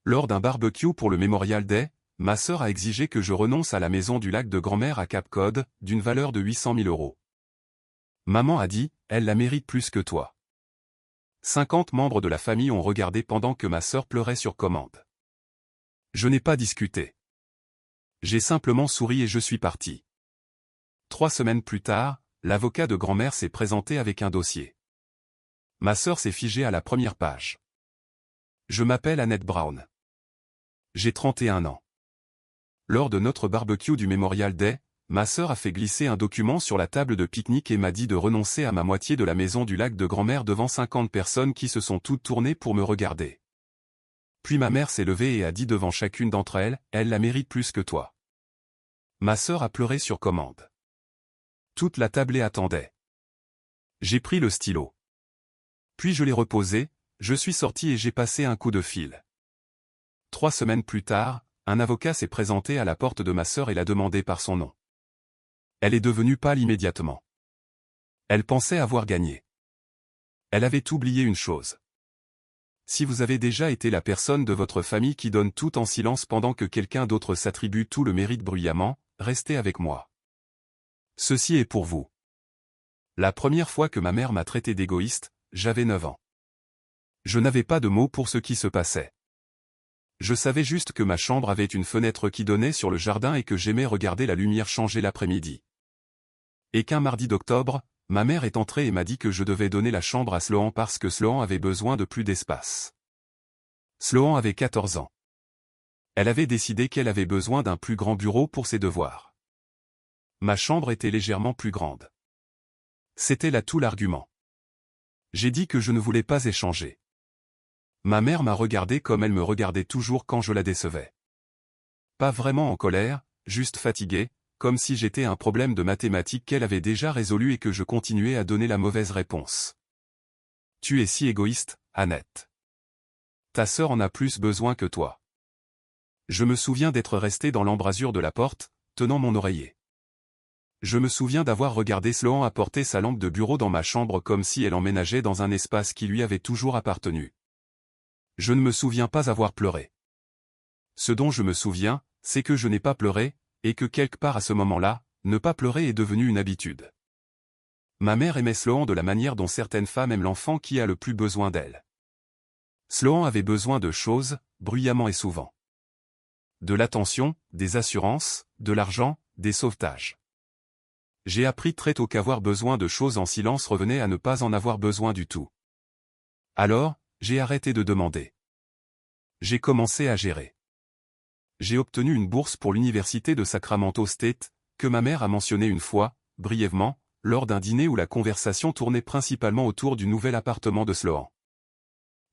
Lors d'un barbecue pour le Memorial Day, ma sœur a exigé que je renonce à la maison du lac de grand-mère à Cap Cod, d'une valeur de 800 000 euros. Maman a dit, elle la mérite plus que toi. 50 membres de la famille ont regardé pendant que ma sœur pleurait sur commande. Je n'ai pas discuté. J'ai simplement souri et je suis parti. 3 semaines plus tard, l'avocat de grand-mère s'est présenté avec un dossier. Ma sœur s'est figée à la première page. Je m'appelle Annette Brown. J'ai 31 ans. Lors de notre barbecue du Memorial Day, ma sœur a fait glisser un document sur la table de pique-nique et m'a dit de renoncer à ma moitié de la maison du lac de grand-mère devant 50 personnes qui se sont toutes tournées pour me regarder. Puis ma mère s'est levée et a dit devant chacune d'entre elles, elle la mérite plus que toi. Ma sœur a pleuré sur commande. Toute la tablée attendait. J'ai pris le stylo. Puis je l'ai reposé, je suis sorti et j'ai passé un coup de fil. 3 semaines plus tard, un avocat s'est présenté à la porte de ma sœur et l'a demandé par son nom. Elle est devenue pâle immédiatement. Elle pensait avoir gagné. Elle avait oublié une chose. Si vous avez déjà été la personne de votre famille qui donne tout en silence pendant que quelqu'un d'autre s'attribue tout le mérite bruyamment, restez avec moi. Ceci est pour vous. La première fois que ma mère m'a traité d'égoïste, j'avais 9 ans. Je n'avais pas de mots pour ce qui se passait. Je savais juste que ma chambre avait une fenêtre qui donnait sur le jardin et que j'aimais regarder la lumière changer l'après-midi. Et qu'un mardi d'octobre, ma mère est entrée et m'a dit que je devais donner la chambre à Sloan parce que Sloan avait besoin de plus d'espace. Sloan avait 14 ans. Elle avait décidé qu'elle avait besoin d'un plus grand bureau pour ses devoirs. Ma chambre était légèrement plus grande. C'était là tout l'argument. J'ai dit que je ne voulais pas échanger. Ma mère m'a regardé comme elle me regardait toujours quand je la décevais. Pas vraiment en colère, juste fatiguée, comme si j'étais un problème de mathématiques qu'elle avait déjà résolu et que je continuais à donner la mauvaise réponse. Tu es si égoïste, Annette. Ta sœur en a plus besoin que toi. Je me souviens d'être resté dans l'embrasure de la porte, tenant mon oreiller. Je me souviens d'avoir regardé Sloan apporter sa lampe de bureau dans ma chambre comme si elle emménageait dans un espace qui lui avait toujours appartenu. Je ne me souviens pas avoir pleuré. Ce dont je me souviens, c'est que je n'ai pas pleuré, et que quelque part à ce moment-là, ne pas pleurer est devenu une habitude. Ma mère aimait Sloan de la manière dont certaines femmes aiment l'enfant qui a le plus besoin d'elle. Sloan avait besoin de choses, bruyamment et souvent. De l'attention, des assurances, de l'argent, des sauvetages. J'ai appris très tôt qu'avoir besoin de choses en silence revenait à ne pas en avoir besoin du tout. Alors, j'ai arrêté de demander. J'ai commencé à gérer. J'ai obtenu une bourse pour l'université de Sacramento State, que ma mère a mentionnée une fois, brièvement, lors d'un dîner où la conversation tournait principalement autour du nouvel appartement de Sloan.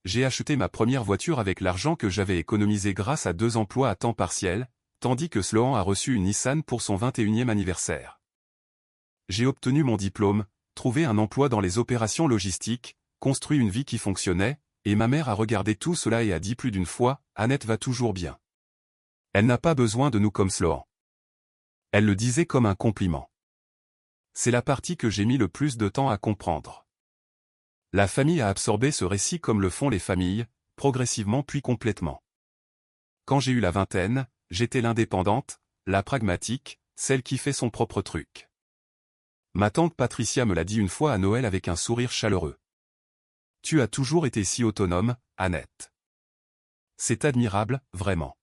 J'ai acheté ma première voiture avec l'argent que j'avais économisé grâce à 2 emplois à temps partiel, tandis que Sloan a reçu une Nissan pour son 21e anniversaire. J'ai obtenu mon diplôme, trouvé un emploi dans les opérations logistiques, construit une vie qui fonctionnait, et ma mère a regardé tout cela et a dit plus d'une fois, « Annette va toujours bien. Elle n'a pas besoin de nous comme Sloan. » Elle le disait comme un compliment. C'est la partie que j'ai mis le plus de temps à comprendre. La famille a absorbé ce récit comme le font les familles, progressivement puis complètement. Quand j'ai eu la vingtaine, j'étais l'indépendante, la pragmatique, celle qui fait son propre truc. Ma tante Patricia me l'a dit une fois à Noël avec un sourire chaleureux. « Tu as toujours été si autonome, Annette. C'est admirable, vraiment. »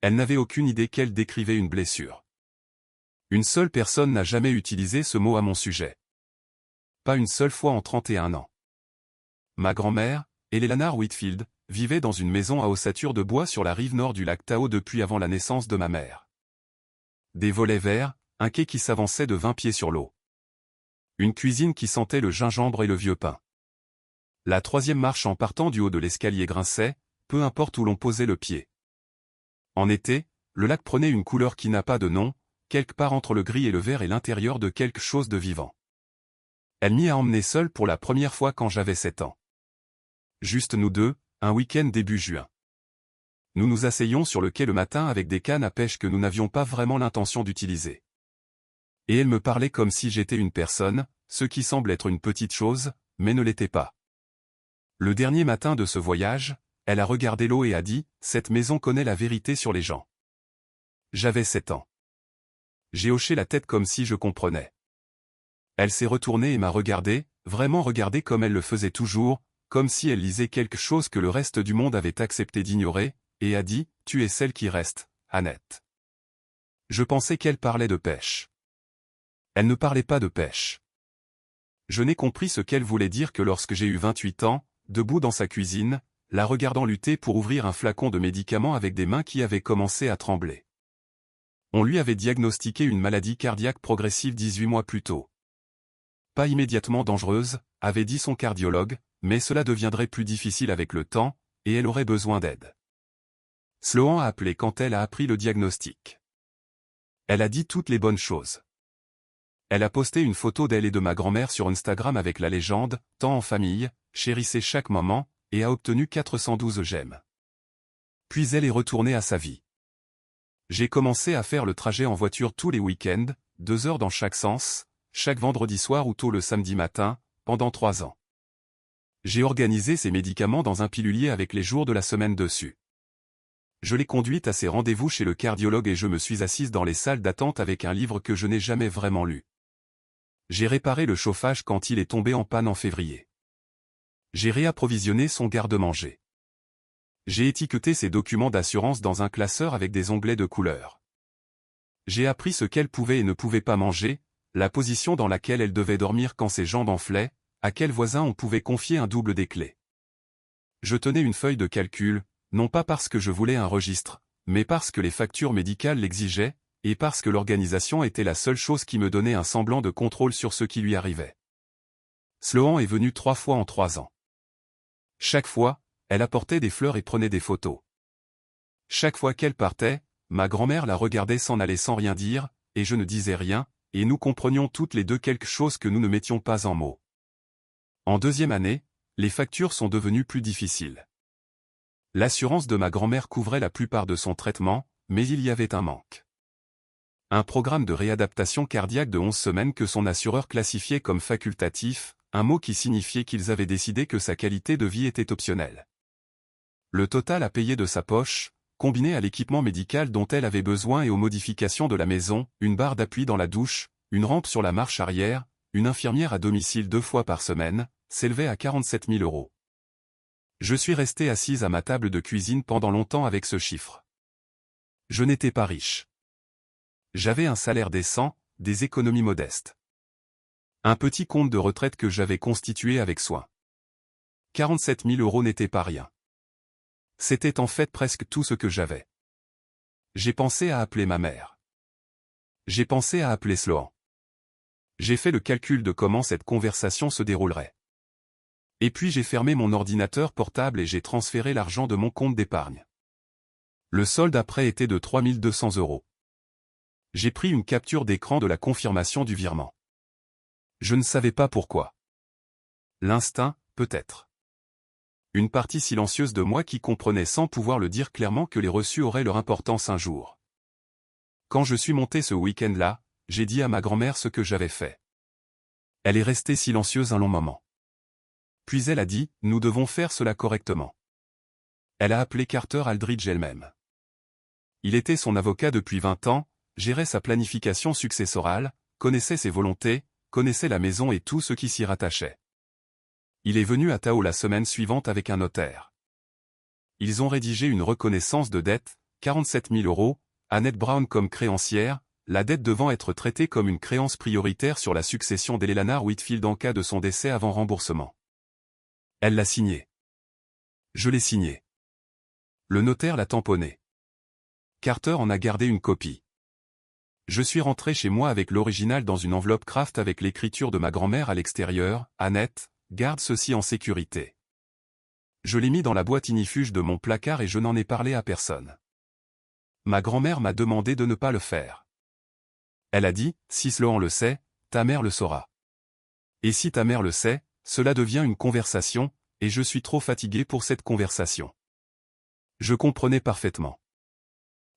Elle n'avait aucune idée qu'elle décrivait une blessure. Une seule personne n'a jamais utilisé ce mot à mon sujet. Pas une seule fois en 31 ans. Ma grand-mère, Eleanor Whitfield, vivait dans une maison à ossature de bois sur la rive nord du lac Tahoe depuis avant la naissance de ma mère. Des volets verts, un quai qui s'avançait de 20 pieds sur l'eau. Une cuisine qui sentait le gingembre et le vieux pain. La 3e marche en partant du haut de l'escalier grinçait, peu importe où l'on posait le pied. En été, le lac prenait une couleur qui n'a pas de nom, quelque part entre le gris et le vert et l'intérieur de quelque chose de vivant. Elle m'y a emmené seule pour la première fois quand j'avais 7 ans. Juste nous deux, un week-end début juin. Nous nous asseyions sur le quai le matin avec des cannes à pêche que nous n'avions pas vraiment l'intention d'utiliser. Et elle me parlait comme si j'étais une personne, ce qui semble être une petite chose, mais ne l'était pas. Le dernier matin de ce voyage, elle a regardé l'eau et a dit, « Cette maison connaît la vérité sur les gens. » J'avais 7 ans. J'ai hoché la tête comme si je comprenais. Elle s'est retournée et m'a regardé, vraiment regardé comme elle le faisait toujours, comme si elle lisait quelque chose que le reste du monde avait accepté d'ignorer, et a dit, « Tu es celle qui reste, Annette. » Je pensais qu'elle parlait de pêche. Elle ne parlait pas de pêche. Je n'ai compris ce qu'elle voulait dire que lorsque j'ai eu 28 ans, debout dans sa cuisine, la regardant lutter pour ouvrir un flacon de médicaments avec des mains qui avaient commencé à trembler. On lui avait diagnostiqué une maladie cardiaque progressive 18 mois plus tôt. Pas immédiatement dangereuse, avait dit son cardiologue, mais cela deviendrait plus difficile avec le temps, et elle aurait besoin d'aide. Sloan a appelé quand elle a appris le diagnostic. Elle a dit toutes les bonnes choses. Elle a posté une photo d'elle et de ma grand-mère sur Instagram avec la légende « Temps en famille, chérissez chaque moment » et a obtenu 412 j'aime. Puis elle est retournée à sa vie. J'ai commencé à faire le trajet en voiture tous les week-ends, 2 heures dans chaque sens, chaque vendredi soir ou tôt le samedi matin, pendant 3 ans. J'ai organisé ses médicaments dans un pilulier avec les jours de la semaine dessus. Je l'ai conduite à ses rendez-vous chez le cardiologue et je me suis assise dans les salles d'attente avec un livre que je n'ai jamais vraiment lu. J'ai réparé le chauffage quand il est tombé en panne en février. J'ai réapprovisionné son garde-manger. J'ai étiqueté ses documents d'assurance dans un classeur avec des onglets de couleur. J'ai appris ce qu'elle pouvait et ne pouvait pas manger, la position dans laquelle elle devait dormir quand ses jambes enflaient, à quel voisin on pouvait confier un double des clés. Je tenais une feuille de calcul, non pas parce que je voulais un registre, mais parce que les factures médicales l'exigeaient, et parce que l'organisation était la seule chose qui me donnait un semblant de contrôle sur ce qui lui arrivait. Sloan est venue 3 fois en 3 ans. Chaque fois, elle apportait des fleurs et prenait des photos. Chaque fois qu'elle partait, ma grand-mère la regardait s'en aller sans rien dire, et je ne disais rien, et nous comprenions toutes les deux quelque chose que nous ne mettions pas en mots. En 2e année, les factures sont devenues plus difficiles. L'assurance de ma grand-mère couvrait la plupart de son traitement, mais il y avait un manque. Un programme de réadaptation cardiaque de 11 semaines que son assureur classifiait comme facultatif, un mot qui signifiait qu'ils avaient décidé que sa qualité de vie était optionnelle. Le total à payer de sa poche, combiné à l'équipement médical dont elle avait besoin et aux modifications de la maison, une barre d'appui dans la douche, une rampe sur la marche arrière, une infirmière à domicile 2 fois par semaine, s'élevait à 47 000 €. Je suis resté assise à ma table de cuisine pendant longtemps avec ce chiffre. Je n'étais pas riche. J'avais un salaire décent, des économies modestes. Un petit compte de retraite que j'avais constitué avec soin. 47 000 € n'était pas rien. C'était en fait presque tout ce que j'avais. J'ai pensé à appeler ma mère. J'ai pensé à appeler Sloan. J'ai fait le calcul de comment cette conversation se déroulerait. Et puis j'ai fermé mon ordinateur portable et j'ai transféré l'argent de mon compte d'épargne. Le solde après était de 3 200 €. J'ai pris une capture d'écran de la confirmation du virement. Je ne savais pas pourquoi. L'instinct, peut-être. Une partie silencieuse de moi qui comprenait sans pouvoir le dire clairement que les reçus auraient leur importance un jour. Quand je suis monté ce week-end-là, j'ai dit à ma grand-mère ce que j'avais fait. Elle est restée silencieuse un long moment. Puis elle a dit, « Nous devons faire cela correctement. » Elle a appelé Carter Aldridge elle-même. Il était son avocat depuis 20 ans, gérait sa planification successorale, connaissait ses volontés, connaissait la maison et tout ce qui s'y rattachait. Il est venu à Tao la semaine suivante avec un notaire. Ils ont rédigé une reconnaissance de dette, 47 000 €, Annette Brown comme créancière, la dette devant être traitée comme une créance prioritaire sur la succession d'Eleanor Whitfield en cas de son décès avant remboursement. Elle l'a signé. Je l'ai signé. Le notaire l'a tamponné. Carter en a gardé une copie. Je suis rentré chez moi avec l'original dans une enveloppe craft avec l'écriture de ma grand-mère à l'extérieur, « Annette, garde ceci en sécurité. » Je l'ai mis dans la boîte ignifuge de mon placard et je n'en ai parlé à personne. Ma grand-mère m'a demandé de ne pas le faire. Elle a dit, « Si Sloan le sait, ta mère le saura. Et si ta mère le sait, cela devient une conversation, et je suis trop fatigué pour cette conversation. » Je comprenais parfaitement.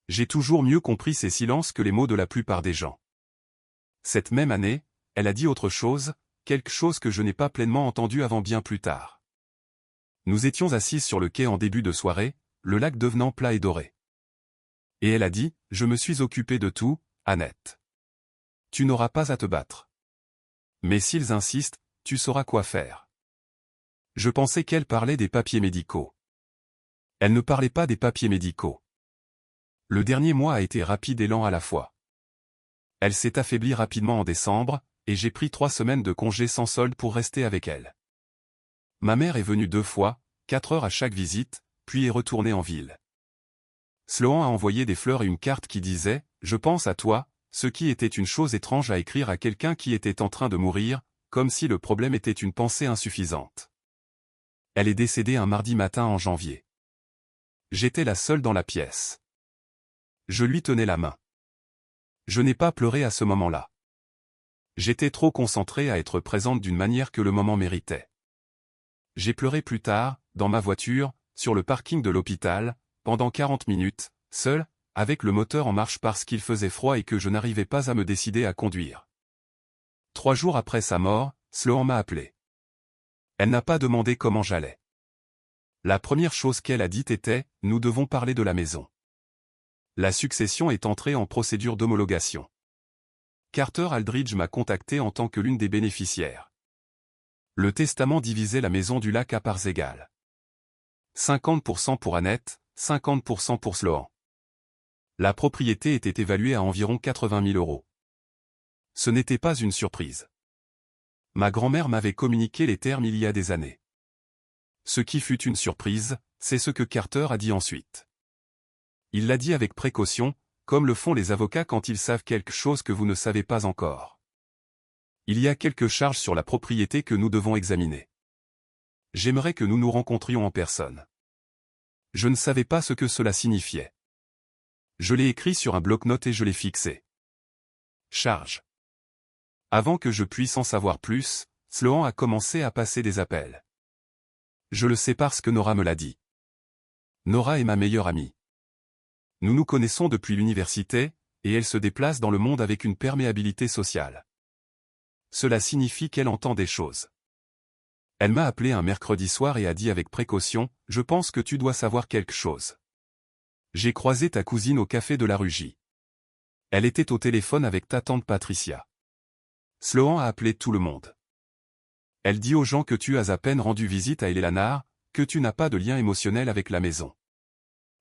J'ai toujours mieux compris ces silences que les mots de la plupart des gens. Cette même année, elle a dit autre chose, quelque chose que je n'ai pas pleinement entendu avant bien plus tard. Nous étions assises sur le quai en début de soirée, le lac devenant plat et doré. Et elle a dit, « Je me suis occupée de tout, Annette. Tu n'auras pas à te battre. Mais s'ils insistent, tu sauras quoi faire. » Je pensais qu'elle parlait des papiers médicaux. Elle ne parlait pas des papiers médicaux. Le dernier mois a été rapide et lent à la fois. Elle s'est affaiblie rapidement en décembre, et j'ai pris 3 semaines de congé sans solde pour rester avec elle. Ma mère est venue 2 fois, 4 heures à chaque visite, puis est retournée en ville. Sloan a envoyé des fleurs et une carte qui disait « Je pense à toi », ce qui était une chose étrange à écrire à quelqu'un qui était en train de mourir, comme si le problème était une pensée insuffisante. Elle est décédée un mardi matin en janvier. J'étais la seule dans la pièce. Je lui tenais la main. Je n'ai pas pleuré à ce moment-là. J'étais trop concentrée à être présente d'une manière que le moment méritait. J'ai pleuré plus tard, dans ma voiture, sur le parking de l'hôpital, pendant 40 minutes, seule, avec le moteur en marche parce qu'il faisait froid et que je n'arrivais pas à me décider à conduire. 3 jours après sa mort, Sloan m'a appelé. Elle n'a pas demandé comment j'allais. La première chose qu'elle a dite était « Nous devons parler de la maison ». La succession est entrée en procédure d'homologation. Carter Aldridge m'a contacté en tant que l'une des bénéficiaires. Le testament divisait la maison du lac à parts égales. 50% pour Annette, 50% pour Sloan. La propriété était évaluée à environ 80 000 euros. Ce n'était pas une surprise. Ma grand-mère m'avait communiqué les termes il y a des années. Ce qui fut une surprise, c'est ce que Carter a dit ensuite. Il l'a dit avec précaution, comme le font les avocats quand ils savent quelque chose que vous ne savez pas encore. Il y a quelques charges sur la propriété que nous devons examiner. J'aimerais que nous nous rencontrions en personne. Je ne savais pas ce que cela signifiait. Je l'ai écrit sur un bloc-notes et je l'ai fixé. Charge. Avant que je puisse en savoir plus, Sloan a commencé à passer des appels. Je le sais parce que Nora me l'a dit. Nora est ma meilleure amie. Nous nous connaissons depuis l'université, et elle se déplace dans le monde avec une perméabilité sociale. Cela signifie qu'elle entend des choses. Elle m'a appelé un mercredi soir et a dit avec précaution, « Je pense que tu dois savoir quelque chose. J'ai croisé ta cousine au café de la Rugie. Elle était au téléphone avec ta tante Patricia. Sloan a appelé tout le monde. Elle dit aux gens que tu as à peine rendu visite à Eleanor, que tu n'as pas de lien émotionnel avec la maison.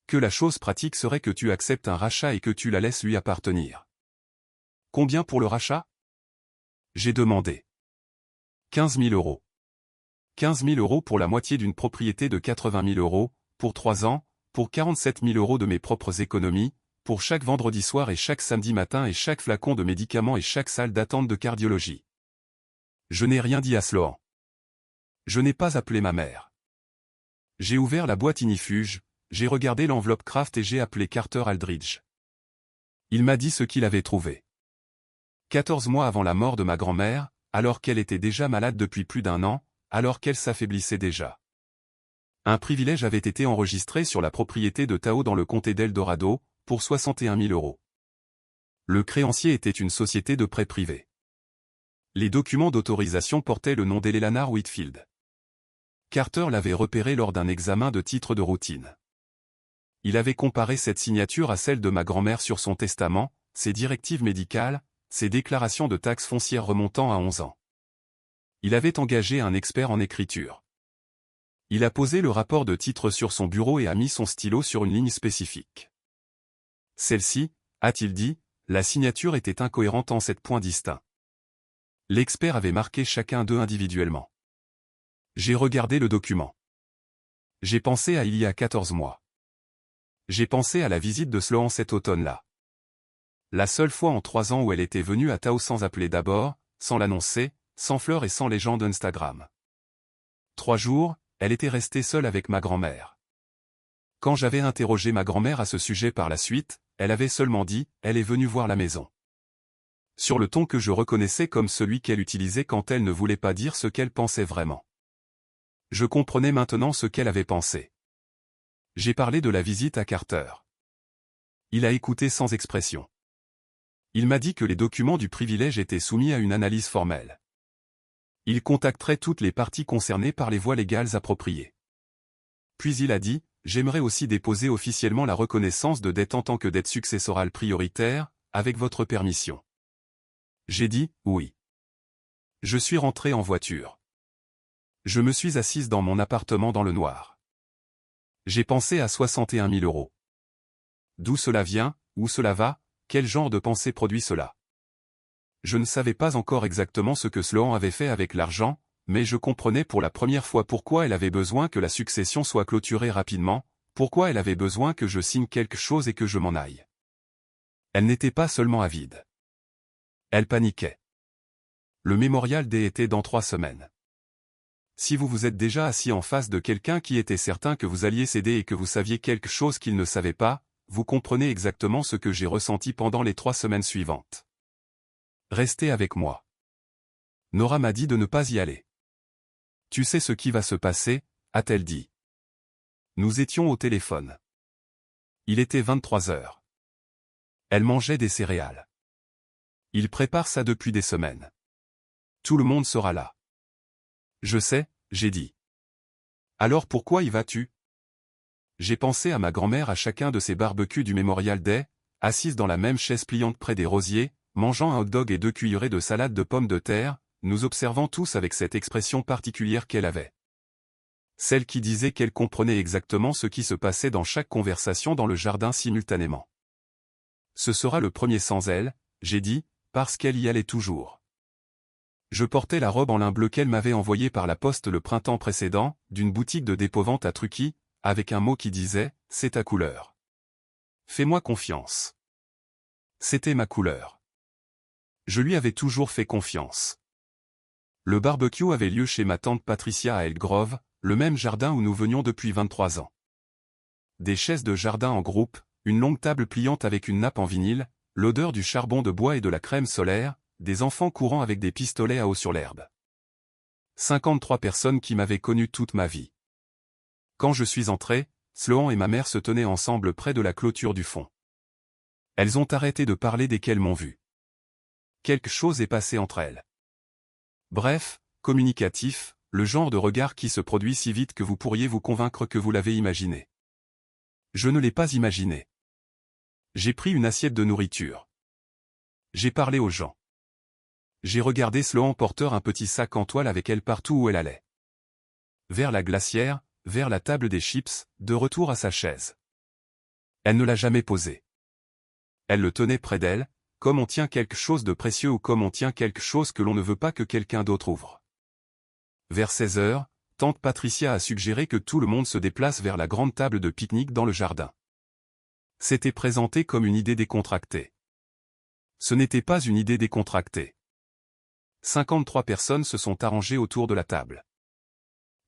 Que la chose pratique serait que tu acceptes un rachat et que tu la laisses lui appartenir. Combien pour le rachat ? J'ai demandé. 15 000 euros. 15 000 euros pour la moitié d'une propriété de 80 000 euros, pour 3 ans, pour 47 000 euros de mes propres économies, pour chaque vendredi soir et chaque samedi matin et chaque flacon de médicaments et chaque salle d'attente de cardiologie. Je n'ai rien dit à Sloan. Je n'ai pas appelé ma mère. J'ai ouvert la boîte inifuge, j'ai regardé l'enveloppe Kraft et j'ai appelé Carter Aldridge. Il m'a dit ce qu'il avait trouvé. 14 mois avant la mort de ma grand-mère, alors qu'elle était déjà malade depuis plus d'1 an, alors qu'elle s'affaiblissait déjà. Un privilège avait été enregistré sur la propriété de Tao dans le comté d'Eldorado, pour 61 000 euros. Le créancier était une société de prêt privé. Les documents d'autorisation portaient le nom d'Eleanor Whitfield. Carter l'avait repéré lors d'un examen de titre de routine. Il avait comparé cette signature à celle de ma grand-mère sur son testament, ses directives médicales, ses déclarations de taxes foncières remontant à 11 ans. Il avait engagé un expert en écriture. Il a posé le rapport de titre sur son bureau et a mis son stylo sur une ligne spécifique. Celle-ci, a-t-il dit, la signature était incohérente en 7 points distincts. L'expert avait marqué chacun d'eux individuellement. J'ai regardé le document. J'ai pensé à il y a 14 mois. J'ai pensé à la visite de Sloan cet automne-là. La seule fois en 3 ans où elle était venue à Tao sans appeler d'abord, sans l'annoncer, sans fleurs et sans légende Instagram. 3 jours, elle était restée seule avec ma grand-mère. Quand j'avais interrogé ma grand-mère à ce sujet par la suite, elle avait seulement dit « Elle est venue voir la maison ». Sur le ton que je reconnaissais comme celui qu'elle utilisait quand elle ne voulait pas dire ce qu'elle pensait vraiment. Je comprenais maintenant ce qu'elle avait pensé. J'ai parlé de la visite à Carter. Il a écouté sans expression. Il m'a dit que les documents du privilège étaient soumis à une analyse formelle. Il contacterait toutes les parties concernées par les voies légales appropriées. Puis il a dit, j'aimerais aussi déposer officiellement la reconnaissance de dette en tant que dette successorale prioritaire, avec votre permission. J'ai dit, oui. Je suis rentré en voiture. Je me suis assise dans mon appartement dans le noir. J'ai pensé à 61 000 euros. D'où cela vient, où cela va, quel genre de pensée produit cela? Je ne savais pas encore exactement ce que Sloan avait fait avec l'argent, mais je comprenais pour la première fois pourquoi elle avait besoin que la succession soit clôturée rapidement, pourquoi elle avait besoin que je signe quelque chose et que je m'en aille. Elle n'était pas seulement avide. Elle paniquait. Le Memorial Day était dans 3 semaines. Si vous vous êtes déjà assis en face de quelqu'un qui était certain que vous alliez céder et que vous saviez quelque chose qu'il ne savait pas, vous comprenez exactement ce que j'ai ressenti pendant les 3 semaines suivantes. Restez avec moi. Nora m'a dit de ne pas y aller. Tu sais ce qui va se passer, a-t-elle dit. Nous étions au téléphone. Il était 23 heures. Elle mangeait des céréales. Il prépare ça depuis des semaines. Tout le monde sera là. Je sais, j'ai dit. Alors pourquoi y vas-tu? J'ai pensé à ma grand-mère à chacun de ces barbecues du Memorial Day, assise dans la même chaise pliante près des rosiers, mangeant un hot-dog et 2 cuillerées de salade de pommes de terre, nous observant tous avec cette expression particulière qu'elle avait. Celle qui disait qu'elle comprenait exactement ce qui se passait dans chaque conversation dans le jardin simultanément. Ce sera le premier sans elle, j'ai dit, parce qu'elle y allait toujours. Je portais la robe en lin bleu qu'elle m'avait envoyée par la poste le printemps précédent, d'une boutique de dépôt-vente à Trucy, avec un mot qui disait « C'est ta couleur. Fais-moi confiance ». C'était ma couleur. Je lui avais toujours fait confiance. Le barbecue avait lieu chez ma tante Patricia à Elk Grove, le même jardin où nous venions depuis 23 ans. Des chaises de jardin en groupe, une longue table pliante avec une nappe en vinyle, l'odeur du charbon de bois et de la crème solaire, des enfants courant avec des pistolets à eau sur l'herbe. 53 personnes qui m'avaient connu toute ma vie. Quand je suis entré, Sloan et ma mère se tenaient ensemble près de la clôture du fond. Elles ont arrêté de parler dès qu'elles m'ont vu. Quelque chose est passé entre elles. Bref, communicatif, le genre de regard qui se produit si vite que vous pourriez vous convaincre que vous l'avez imaginé. Je ne l'ai pas imaginé. J'ai pris une assiette de nourriture. J'ai parlé aux gens. J'ai regardé Sloan porteur un petit sac en toile avec elle partout où elle allait. Vers la glacière, vers la table des chips, de retour à sa chaise. Elle ne l'a jamais posé. Elle le tenait près d'elle, comme on tient quelque chose de précieux ou comme on tient quelque chose que l'on ne veut pas que quelqu'un d'autre ouvre. Vers 16 heures, tante Patricia a suggéré que tout le monde se déplace vers la grande table de pique-nique dans le jardin. C'était présenté comme une idée décontractée. Ce n'était pas une idée décontractée. 53 personnes se sont arrangées autour de la table.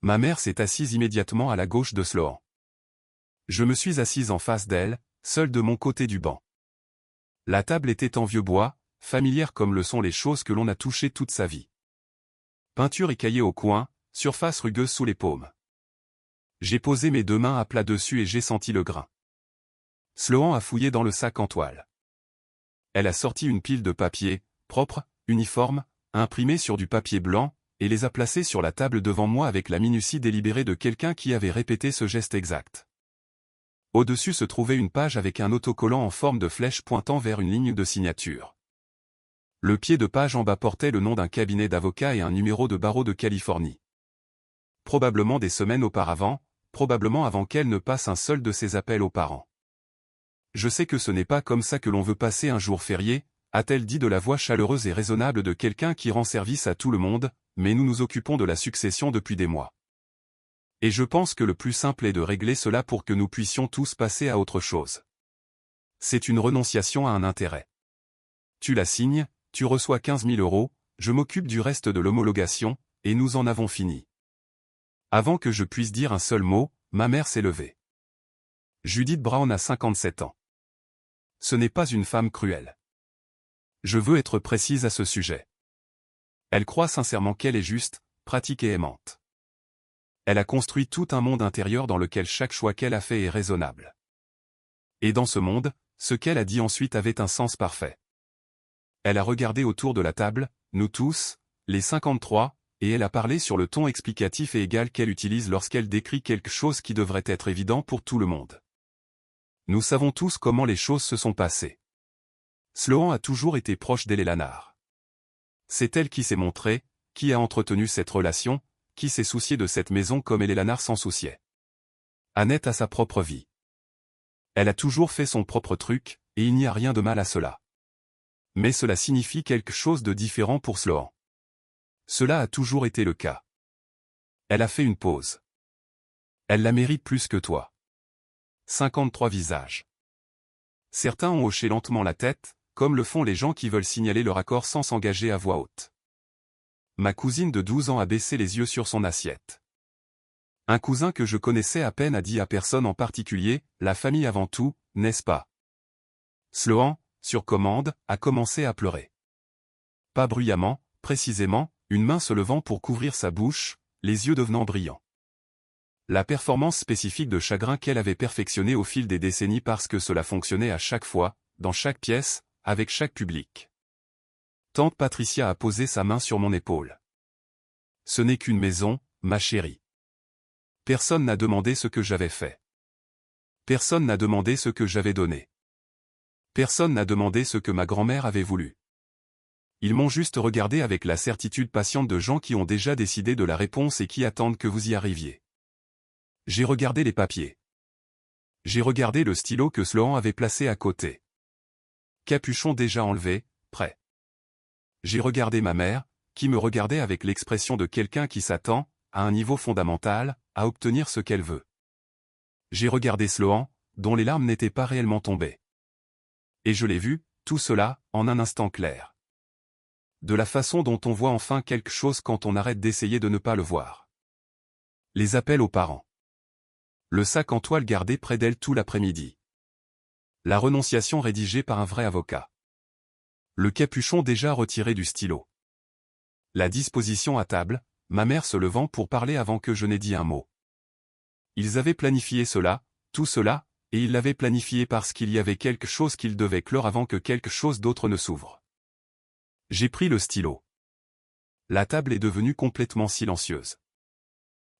Ma mère s'est assise immédiatement à la gauche de Sloan. Je me suis assise en face d'elle, seule de mon côté du banc. La table était en vieux bois, familière comme le sont les choses que l'on a touchées toute sa vie. Peinture écaillée au coin, surface rugueuse sous les paumes. J'ai posé mes 2 mains à plat dessus et j'ai senti le grain. Sloan a fouillé dans le sac en toile. Elle a sorti une pile de papiers, propres, uniformes, imprimés sur du papier blanc, et les a placés sur la table devant moi avec la minutie délibérée de quelqu'un qui avait répété ce geste exact. Au-dessus se trouvait une page avec un autocollant en forme de flèche pointant vers une ligne de signature. Le pied de page en bas portait le nom d'un cabinet d'avocats et un numéro de barreau de Californie. Probablement des semaines auparavant, probablement avant qu'elle ne passe un seul de ses appels aux parents. Je sais que ce n'est pas comme ça que l'on veut passer un jour férié, a-t-elle dit de la voix chaleureuse et raisonnable de quelqu'un qui rend service à tout le monde, mais nous nous occupons de la succession depuis des mois. Et je pense que le plus simple est de régler cela pour que nous puissions tous passer à autre chose. C'est une renonciation à un intérêt. Tu la signes, tu reçois 15 000 euros, je m'occupe du reste de l'homologation, et nous en avons fini. Avant que je puisse dire un seul mot, ma mère s'est levée. Judith Brown a 57 ans. Ce n'est pas une femme cruelle. Je veux être précise à ce sujet. Elle croit sincèrement qu'elle est juste, pratique et aimante. Elle a construit tout un monde intérieur dans lequel chaque choix qu'elle a fait est raisonnable. Et dans ce monde, ce qu'elle a dit ensuite avait un sens parfait. Elle a regardé autour de la table, nous tous, les 53, et elle a parlé sur le ton explicatif et égal qu'elle utilise lorsqu'elle décrit quelque chose qui devrait être évident pour tout le monde. Nous savons tous comment les choses se sont passées. Sloan a toujours été proche d'Eleanor. C'est elle qui s'est montrée, qui a entretenu cette relation, qui s'est souciée de cette maison comme Eleanor s'en souciait. Annette a sa propre vie. Elle a toujours fait son propre truc, et il n'y a rien de mal à cela. Mais cela signifie quelque chose de différent pour Sloan. Cela a toujours été le cas. Elle a fait une pause. Elle la mérite plus que toi. 53 visages. Certains ont hoché lentement la tête, comme le font les gens qui veulent signaler leur accord sans s'engager à voix haute. Ma cousine de 12 ans a baissé les yeux sur son assiette. Un cousin que je connaissais à peine a dit à personne en particulier, la famille avant tout, n'est-ce pas? Sloan, sur commande, a commencé à pleurer. Pas bruyamment, précisément, une main se levant pour couvrir sa bouche, les yeux devenant brillants. La performance spécifique de chagrin qu'elle avait perfectionnée au fil des décennies parce que cela fonctionnait à chaque fois, dans chaque pièce, avec chaque public. Tante Patricia a posé sa main sur mon épaule. Ce n'est qu'une maison, ma chérie. Personne n'a demandé ce que j'avais fait. Personne n'a demandé ce que j'avais donné. Personne n'a demandé ce que ma grand-mère avait voulu. Ils m'ont juste regardé avec la certitude patiente de gens qui ont déjà décidé de la réponse et qui attendent que vous y arriviez. J'ai regardé les papiers. J'ai regardé le stylo que Sloan avait placé à côté. Capuchon déjà enlevé, prêt. J'ai regardé ma mère, qui me regardait avec l'expression de quelqu'un qui s'attend, à un niveau fondamental, à obtenir ce qu'elle veut. J'ai regardé Sloan, dont les larmes n'étaient pas réellement tombées. Et je l'ai vu, tout cela, en un instant clair. De la façon dont on voit enfin quelque chose quand on arrête d'essayer de ne pas le voir. Les appels aux parents. Le sac en toile gardé près d'elle tout l'après-midi. La renonciation rédigée par un vrai avocat. Le capuchon déjà retiré du stylo. La disposition à table, ma mère se levant pour parler avant que je n'ai dit un mot. Ils avaient planifié cela, tout cela, et ils l'avaient planifié parce qu'il y avait quelque chose qu'ils devaient clore avant que quelque chose d'autre ne s'ouvre. J'ai pris le stylo. La table est devenue complètement silencieuse.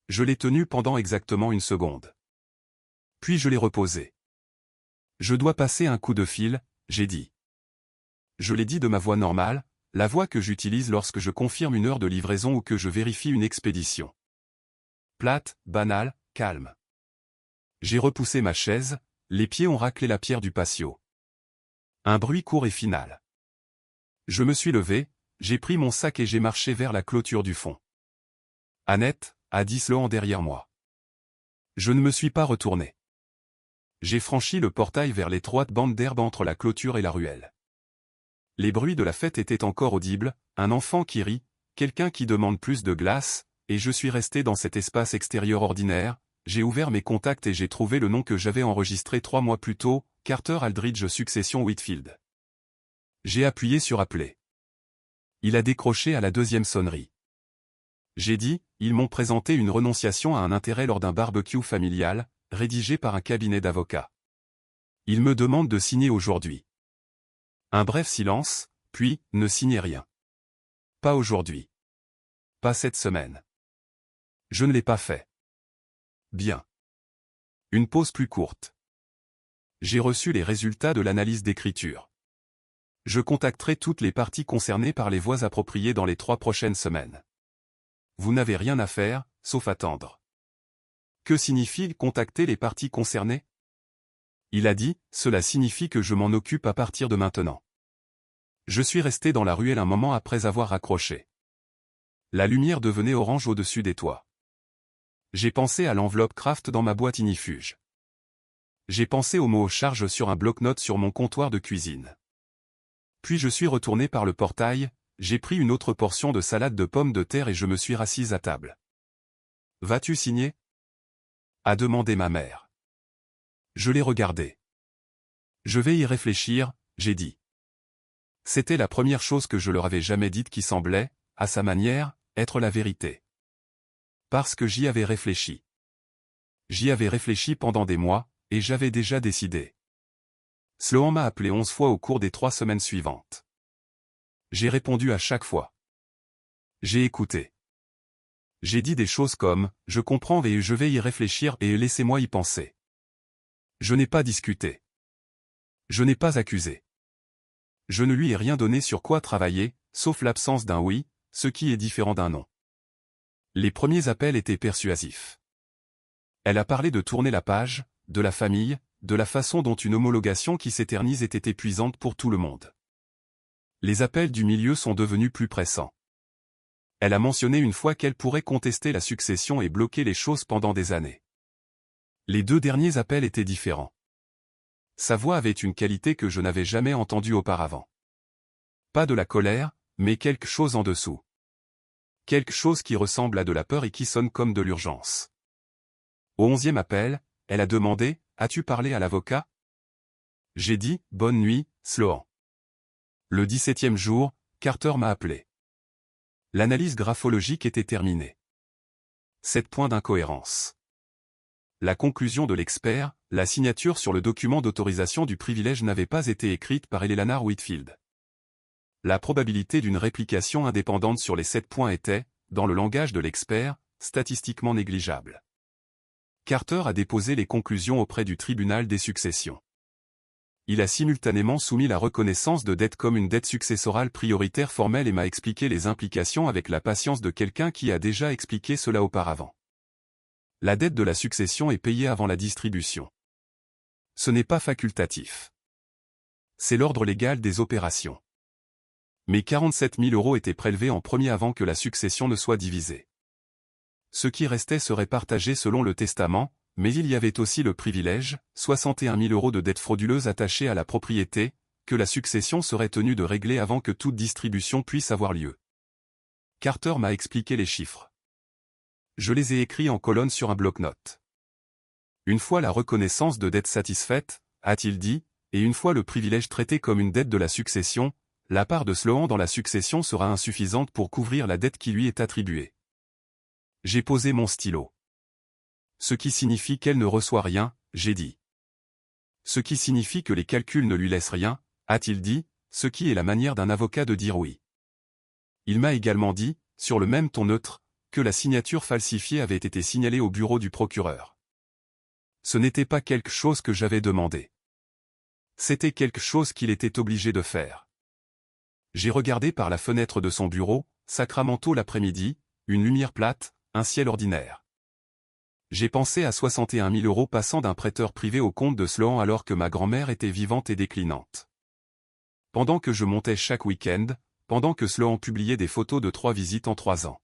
Je l'ai tenue pendant exactement une seconde. Puis je l'ai reposée. Je dois passer un coup de fil, j'ai dit. Je l'ai dit de ma voix normale, la voix que j'utilise lorsque je confirme une heure de livraison ou que je vérifie une expédition. Plate, banale, calme. J'ai repoussé ma chaise, les pieds ont raclé la pierre du patio. Un bruit court et final. Je me suis levé, j'ai pris mon sac et j'ai marché vers la clôture du fond. Annette, a dit Sloan derrière moi. Je ne me suis pas retourné. J'ai franchi le portail vers l'étroite bande d'herbe entre la clôture et la ruelle. Les bruits de la fête étaient encore audibles, un enfant qui rit, quelqu'un qui demande plus de glace, et je suis resté dans cet espace extérieur ordinaire. J'ai ouvert mes contacts et j'ai trouvé le nom que j'avais enregistré 3 mois plus tôt, Carter Aldridge Succession Whitfield. J'ai appuyé sur appeler. Il a décroché à la deuxième sonnerie. J'ai dit, ils m'ont présenté une renonciation à un intérêt lors d'un barbecue familial, rédigé par un cabinet d'avocats. Ils me demandent de signer aujourd'hui. Un bref silence, puis, ne signez rien. Pas aujourd'hui. Pas cette semaine. Je ne l'ai pas fait. Bien. Une pause plus courte. J'ai reçu les résultats de l'analyse d'écriture. Je contacterai toutes les parties concernées par les voies appropriées dans les 3 prochaines semaines. Vous n'avez rien à faire, sauf attendre. Que signifie contacter les parties concernées? Il a dit, cela signifie que je m'en occupe à partir de maintenant. Je suis resté dans la ruelle un moment après avoir raccroché. La lumière devenait orange au-dessus des toits. J'ai pensé à l'enveloppe craft dans ma boîte ignifuge. J'ai pensé au mot charge sur un bloc-notes sur mon comptoir de cuisine. Puis je suis retourné par le portail, j'ai pris une autre portion de salade de pommes de terre et je me suis rassise à table. Vas-tu signer? A demandé ma mère. Je l'ai regardé. Je vais y réfléchir, j'ai dit. C'était la première chose que je leur avais jamais dite qui semblait, à sa manière, être la vérité. Parce que j'y avais réfléchi. J'y avais réfléchi pendant des mois, et j'avais déjà décidé. Sloan m'a appelé 11 fois au cours des 3 semaines suivantes. J'ai répondu à chaque fois. J'ai écouté. J'ai dit des choses comme « je comprends et je vais y réfléchir et laissez-moi y penser ». Je n'ai pas discuté. Je n'ai pas accusé. Je ne lui ai rien donné sur quoi travailler, sauf l'absence d'un oui, ce qui est différent d'un non. Les premiers appels étaient persuasifs. Elle a parlé de tourner la page, de la famille, de la façon dont une homologation qui s'éternise était épuisante pour tout le monde. Les appels du milieu sont devenus plus pressants. Elle a mentionné une fois qu'elle pourrait contester la succession et bloquer les choses pendant des années. Les deux derniers appels étaient différents. Sa voix avait une qualité que je n'avais jamais entendue auparavant. Pas de la colère, mais quelque chose en dessous. Quelque chose qui ressemble à de la peur et qui sonne comme de l'urgence. Au 11e appel, elle a demandé « As-tu parlé à l'avocat ?» J'ai dit « Bonne nuit, Sloan ». Le 17e jour, Carter m'a appelé. L'analyse graphologique était terminée. 7 points d'incohérence. La conclusion de l'expert, la signature sur le document d'autorisation du privilège n'avait pas été écrite par Eleanor Whitfield. La probabilité d'une réplication indépendante sur les 7 points était, dans le langage de l'expert, statistiquement négligeable. Carter a déposé les conclusions auprès du tribunal des successions. Il a simultanément soumis la reconnaissance de dette comme une dette successorale prioritaire formelle et m'a expliqué les implications avec la patience de quelqu'un qui a déjà expliqué cela auparavant. La dette de la succession est payée avant la distribution. Ce n'est pas facultatif. C'est l'ordre légal des opérations. Mais 47 000 € étaient prélevés en premier avant que la succession ne soit divisée. Ce qui restait serait partagé selon le testament, mais il y avait aussi le privilège, 61 000 € de dettes frauduleuses attachées à la propriété, que la succession serait tenue de régler avant que toute distribution puisse avoir lieu. Carter m'a expliqué les chiffres. Je les ai écrits en colonne sur un bloc-notes. Une fois la reconnaissance de dette satisfaite, a-t-il dit, et une fois le privilège traité comme une dette de la succession, la part de Sloan dans la succession sera insuffisante pour couvrir la dette qui lui est attribuée. J'ai posé mon stylo. Ce qui signifie qu'elle ne reçoit rien, j'ai dit. Ce qui signifie que les calculs ne lui laissent rien, a-t-il dit, ce qui est la manière d'un avocat de dire oui. Il m'a également dit, sur le même ton neutre, que la signature falsifiée avait été signalée au bureau du procureur. Ce n'était pas quelque chose que j'avais demandé. C'était quelque chose qu'il était obligé de faire. J'ai regardé par la fenêtre de son bureau, Sacramento l'après-midi, une lumière plate, un ciel ordinaire. J'ai pensé à 61 000 € passant d'un prêteur privé au compte de Sloan alors que ma grand-mère était vivante et déclinante. Pendant que je montais chaque week-end, pendant que Sloan publiait des photos de 3 visites en 3 ans.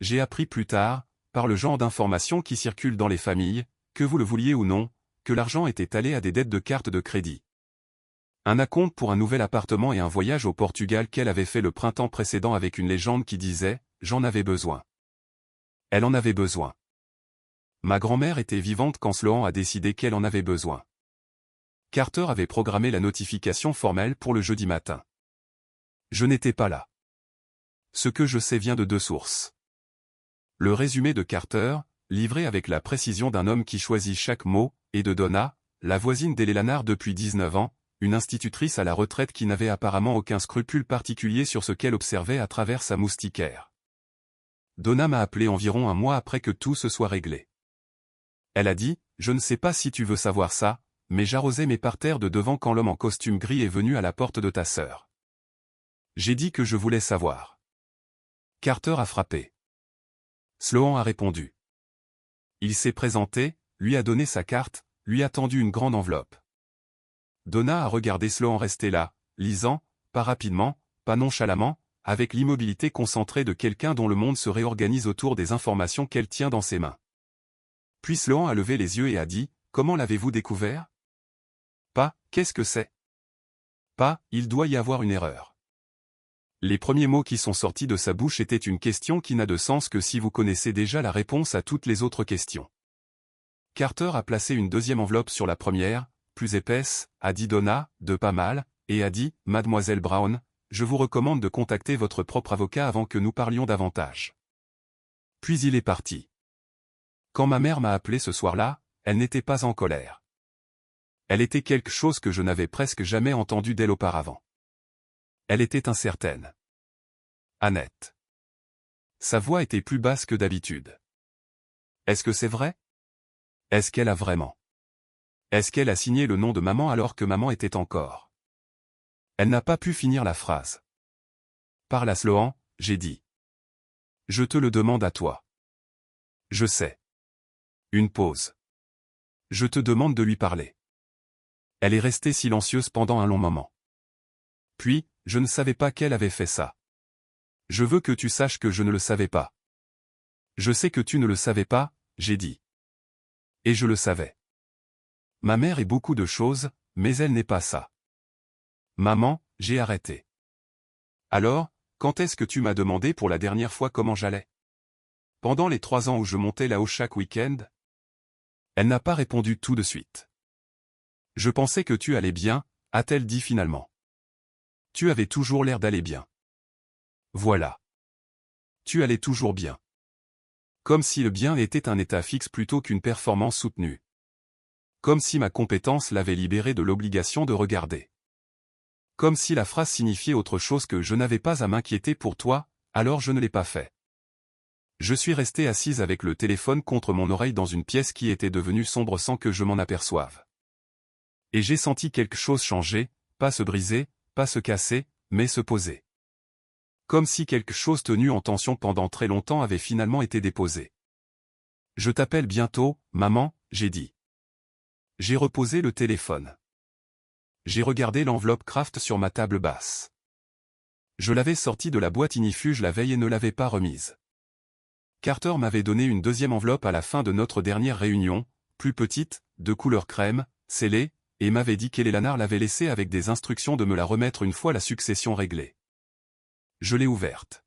J'ai appris plus tard, par le genre d'informations qui circulent dans les familles, que vous le vouliez ou non, que l'argent était allé à des dettes de cartes de crédit. Un acompte pour un nouvel appartement et un voyage au Portugal qu'elle avait fait le printemps précédent avec une légende qui disait « J'en avais besoin ». Elle en avait besoin. Ma grand-mère était vivante quand Sloan a décidé qu'elle en avait besoin. Carter avait programmé la notification formelle pour le jeudi matin. Je n'étais pas là. Ce que je sais vient de 2 sources. Le résumé de Carter, livré avec la précision d'un homme qui choisit chaque mot, et de Donna, la voisine d'Eleanor depuis 19 ans, une institutrice à la retraite qui n'avait apparemment aucun scrupule particulier sur ce qu'elle observait à travers sa moustiquaire. Donna m'a appelé environ un mois après que tout se soit réglé. Elle a dit, je ne sais pas si tu veux savoir ça, mais j'arrosais mes parterres de devant quand l'homme en costume gris est venu à la porte de ta sœur. J'ai dit que je voulais savoir. Carter a frappé. Sloan a répondu. Il s'est présenté, lui a donné sa carte, lui a tendu une grande enveloppe. Donna a regardé Sloan rester là, lisant, pas rapidement, pas nonchalamment, avec l'immobilité concentrée de quelqu'un dont le monde se réorganise autour des informations qu'elle tient dans ses mains. Puis Sloan a levé les yeux et a dit, « Comment l'avez-vous découvert ?»« Pas, qu'est-ce que c'est ?»« Pas, il doit y avoir une erreur. » Les premiers mots qui sont sortis de sa bouche étaient une question qui n'a de sens que si vous connaissez déjà la réponse à toutes les autres questions. Carter a placé une deuxième enveloppe sur la première, plus épaisse, a dit Donna, de pas mal, et a dit, « Mademoiselle Brown, je vous recommande de contacter votre propre avocat avant que nous parlions davantage. » Puis il est parti. Quand ma mère m'a appelé ce soir-là, elle n'était pas en colère. Elle était quelque chose que je n'avais presque jamais entendu d'elle auparavant. Elle était incertaine. Annette. Sa voix était plus basse que d'habitude. Est-ce que c'est vrai? Est-ce qu'elle a vraiment? Est-ce qu'elle a signé le nom de maman alors que maman était encore? Elle n'a pas pu finir la phrase. Parle à Sloan, j'ai dit. Je te le demande à toi. Je sais. Une pause. Je te demande de lui parler. Elle est restée silencieuse pendant un long moment. Puis, je ne savais pas qu'elle avait fait ça. Je veux que tu saches que je ne le savais pas. Je sais que tu ne le savais pas, j'ai dit. Et je le savais. Ma mère est beaucoup de choses, mais elle n'est pas ça. Maman, j'ai arrêté. Alors, quand est-ce que tu m'as demandé pour la dernière fois comment j'allais? Pendant les 3 ans où je montais là-haut chaque week-end? Elle n'a pas répondu tout de suite. Je pensais que tu allais bien, a-t-elle dit finalement. Tu avais toujours l'air d'aller bien. Voilà. Tu allais toujours bien. Comme si le bien était un état fixe plutôt qu'une performance soutenue. Comme si ma compétence l'avait libérée de l'obligation de regarder. Comme si la phrase signifiait autre chose que je n'avais pas à m'inquiéter pour toi, alors je ne l'ai pas fait. Je suis resté assise avec le téléphone contre mon oreille dans une pièce qui était devenue sombre sans que je m'en aperçoive. Et j'ai senti quelque chose changer, pas se briser, pas se casser, mais se poser. Comme si quelque chose tenu en tension pendant très longtemps avait finalement été déposé. Je t'appelle bientôt, maman, j'ai dit. J'ai reposé le téléphone. J'ai regardé l'enveloppe Kraft sur ma table basse. Je l'avais sortie de la boîte Inifuge la veille et ne l'avais pas remise. Carter m'avait donné une deuxième enveloppe à la fin de notre dernière réunion, plus petite, de couleur crème, scellée, et m'avait dit qu'Eleanor l'avait laissée avec des instructions de me la remettre une fois la succession réglée. Je l'ai ouverte.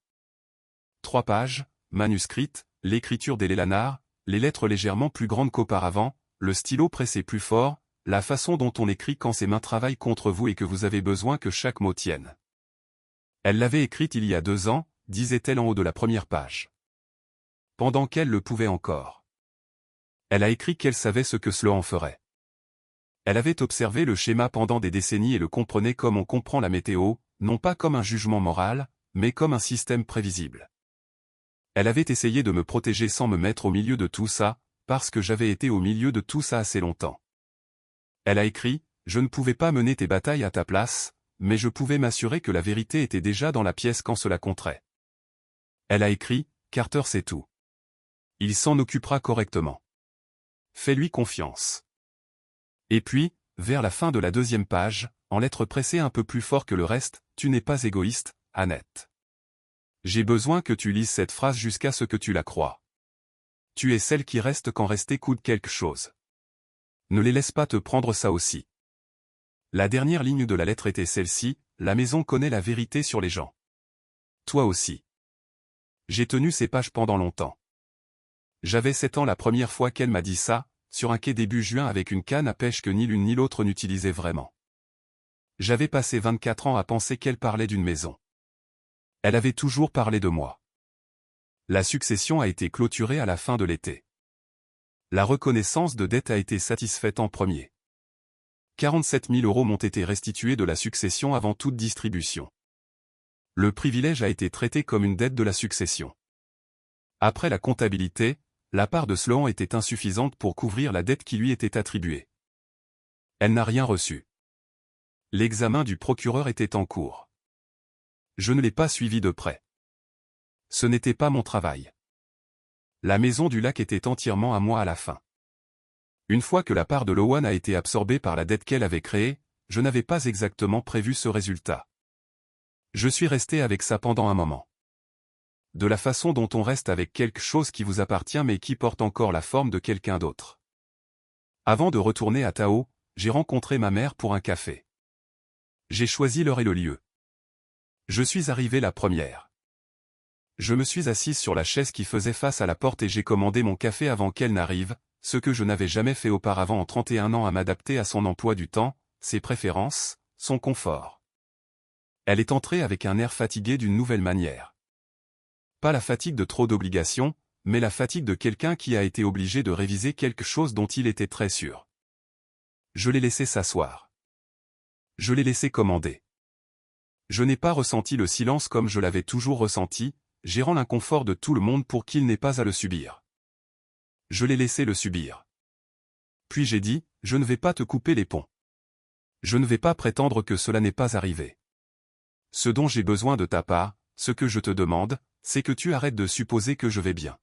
3 pages, manuscrites, l'écriture d'Eleanor, les lettres légèrement plus grandes qu'auparavant, le stylo pressé plus fort, la façon dont on écrit quand ses mains travaillent contre vous et que vous avez besoin que chaque mot tienne. Elle l'avait écrite il y a 2 ans, disait-elle en haut de la première page. Pendant qu'elle le pouvait encore. Elle a écrit qu'elle savait ce que Sloan ferait. Elle avait observé le schéma pendant des décennies et le comprenait comme on comprend la météo, non pas comme un jugement moral, mais comme un système prévisible. Elle avait essayé de me protéger sans me mettre au milieu de tout ça, parce que j'avais été au milieu de tout ça assez longtemps. Elle a écrit, je ne pouvais pas mener tes batailles à ta place, mais je pouvais m'assurer que la vérité était déjà dans la pièce quand cela compterait. Elle a écrit, Carter sait tout. Il s'en occupera correctement. Fais-lui confiance. Et puis, vers la fin de la 2e page, en lettres pressées un peu plus fort que le reste, tu n'es pas égoïste, Annette. J'ai besoin que tu lises cette phrase jusqu'à ce que tu la crois. Tu es celle qui reste quand rester coûte quelque chose. Ne les laisse pas te prendre ça aussi. La dernière ligne de la lettre était celle-ci, la maison connaît la vérité sur les gens. Toi aussi. J'ai tenu ces pages pendant longtemps. J'avais 7 ans la première fois qu'elle m'a dit ça, sur un quai début juin avec une canne à pêche que ni l'une ni l'autre n'utilisait vraiment. J'avais passé 24 ans à penser qu'elle parlait d'une maison. Elle avait toujours parlé de moi. La succession a été clôturée à la fin de l'été. La reconnaissance de dette a été satisfaite en premier. 47 000 € m'ont été restitués de la succession avant toute distribution. Le privilège a été traité comme une dette de la succession. Après la comptabilité, la part de Sloan était insuffisante pour couvrir la dette qui lui était attribuée. Elle n'a rien reçu. L'examen du procureur était en cours. Je ne l'ai pas suivi de près. Ce n'était pas mon travail. La maison du lac était entièrement à moi à la fin. Une fois que la part de Lowan a été absorbée par la dette qu'elle avait créée, je n'avais pas exactement prévu ce résultat. Je suis resté avec ça pendant un moment. De la façon dont on reste avec quelque chose qui vous appartient mais qui porte encore la forme de quelqu'un d'autre. Avant de retourner à Tao, j'ai rencontré ma mère pour un café. J'ai choisi l'heure et le lieu. Je suis arrivé la première. Je me suis assise sur la chaise qui faisait face à la porte et j'ai commandé mon café avant qu'elle n'arrive, ce que je n'avais jamais fait auparavant en 31 ans à m'adapter à son emploi du temps, ses préférences, son confort. Elle est entrée avec un air fatigué d'une nouvelle manière. Pas la fatigue de trop d'obligations, mais la fatigue de quelqu'un qui a été obligé de réviser quelque chose dont il était très sûr. Je l'ai laissé s'asseoir. Je l'ai laissé commander. Je n'ai pas ressenti le silence comme je l'avais toujours ressenti, gérant l'inconfort de tout le monde pour qu'il n'ait pas à le subir. Je l'ai laissé le subir. Puis j'ai dit, je ne vais pas te couper les ponts. Je ne vais pas prétendre que cela n'est pas arrivé. Ce dont j'ai besoin de ta part, ce que je te demande, c'est que tu arrêtes de supposer que je vais bien.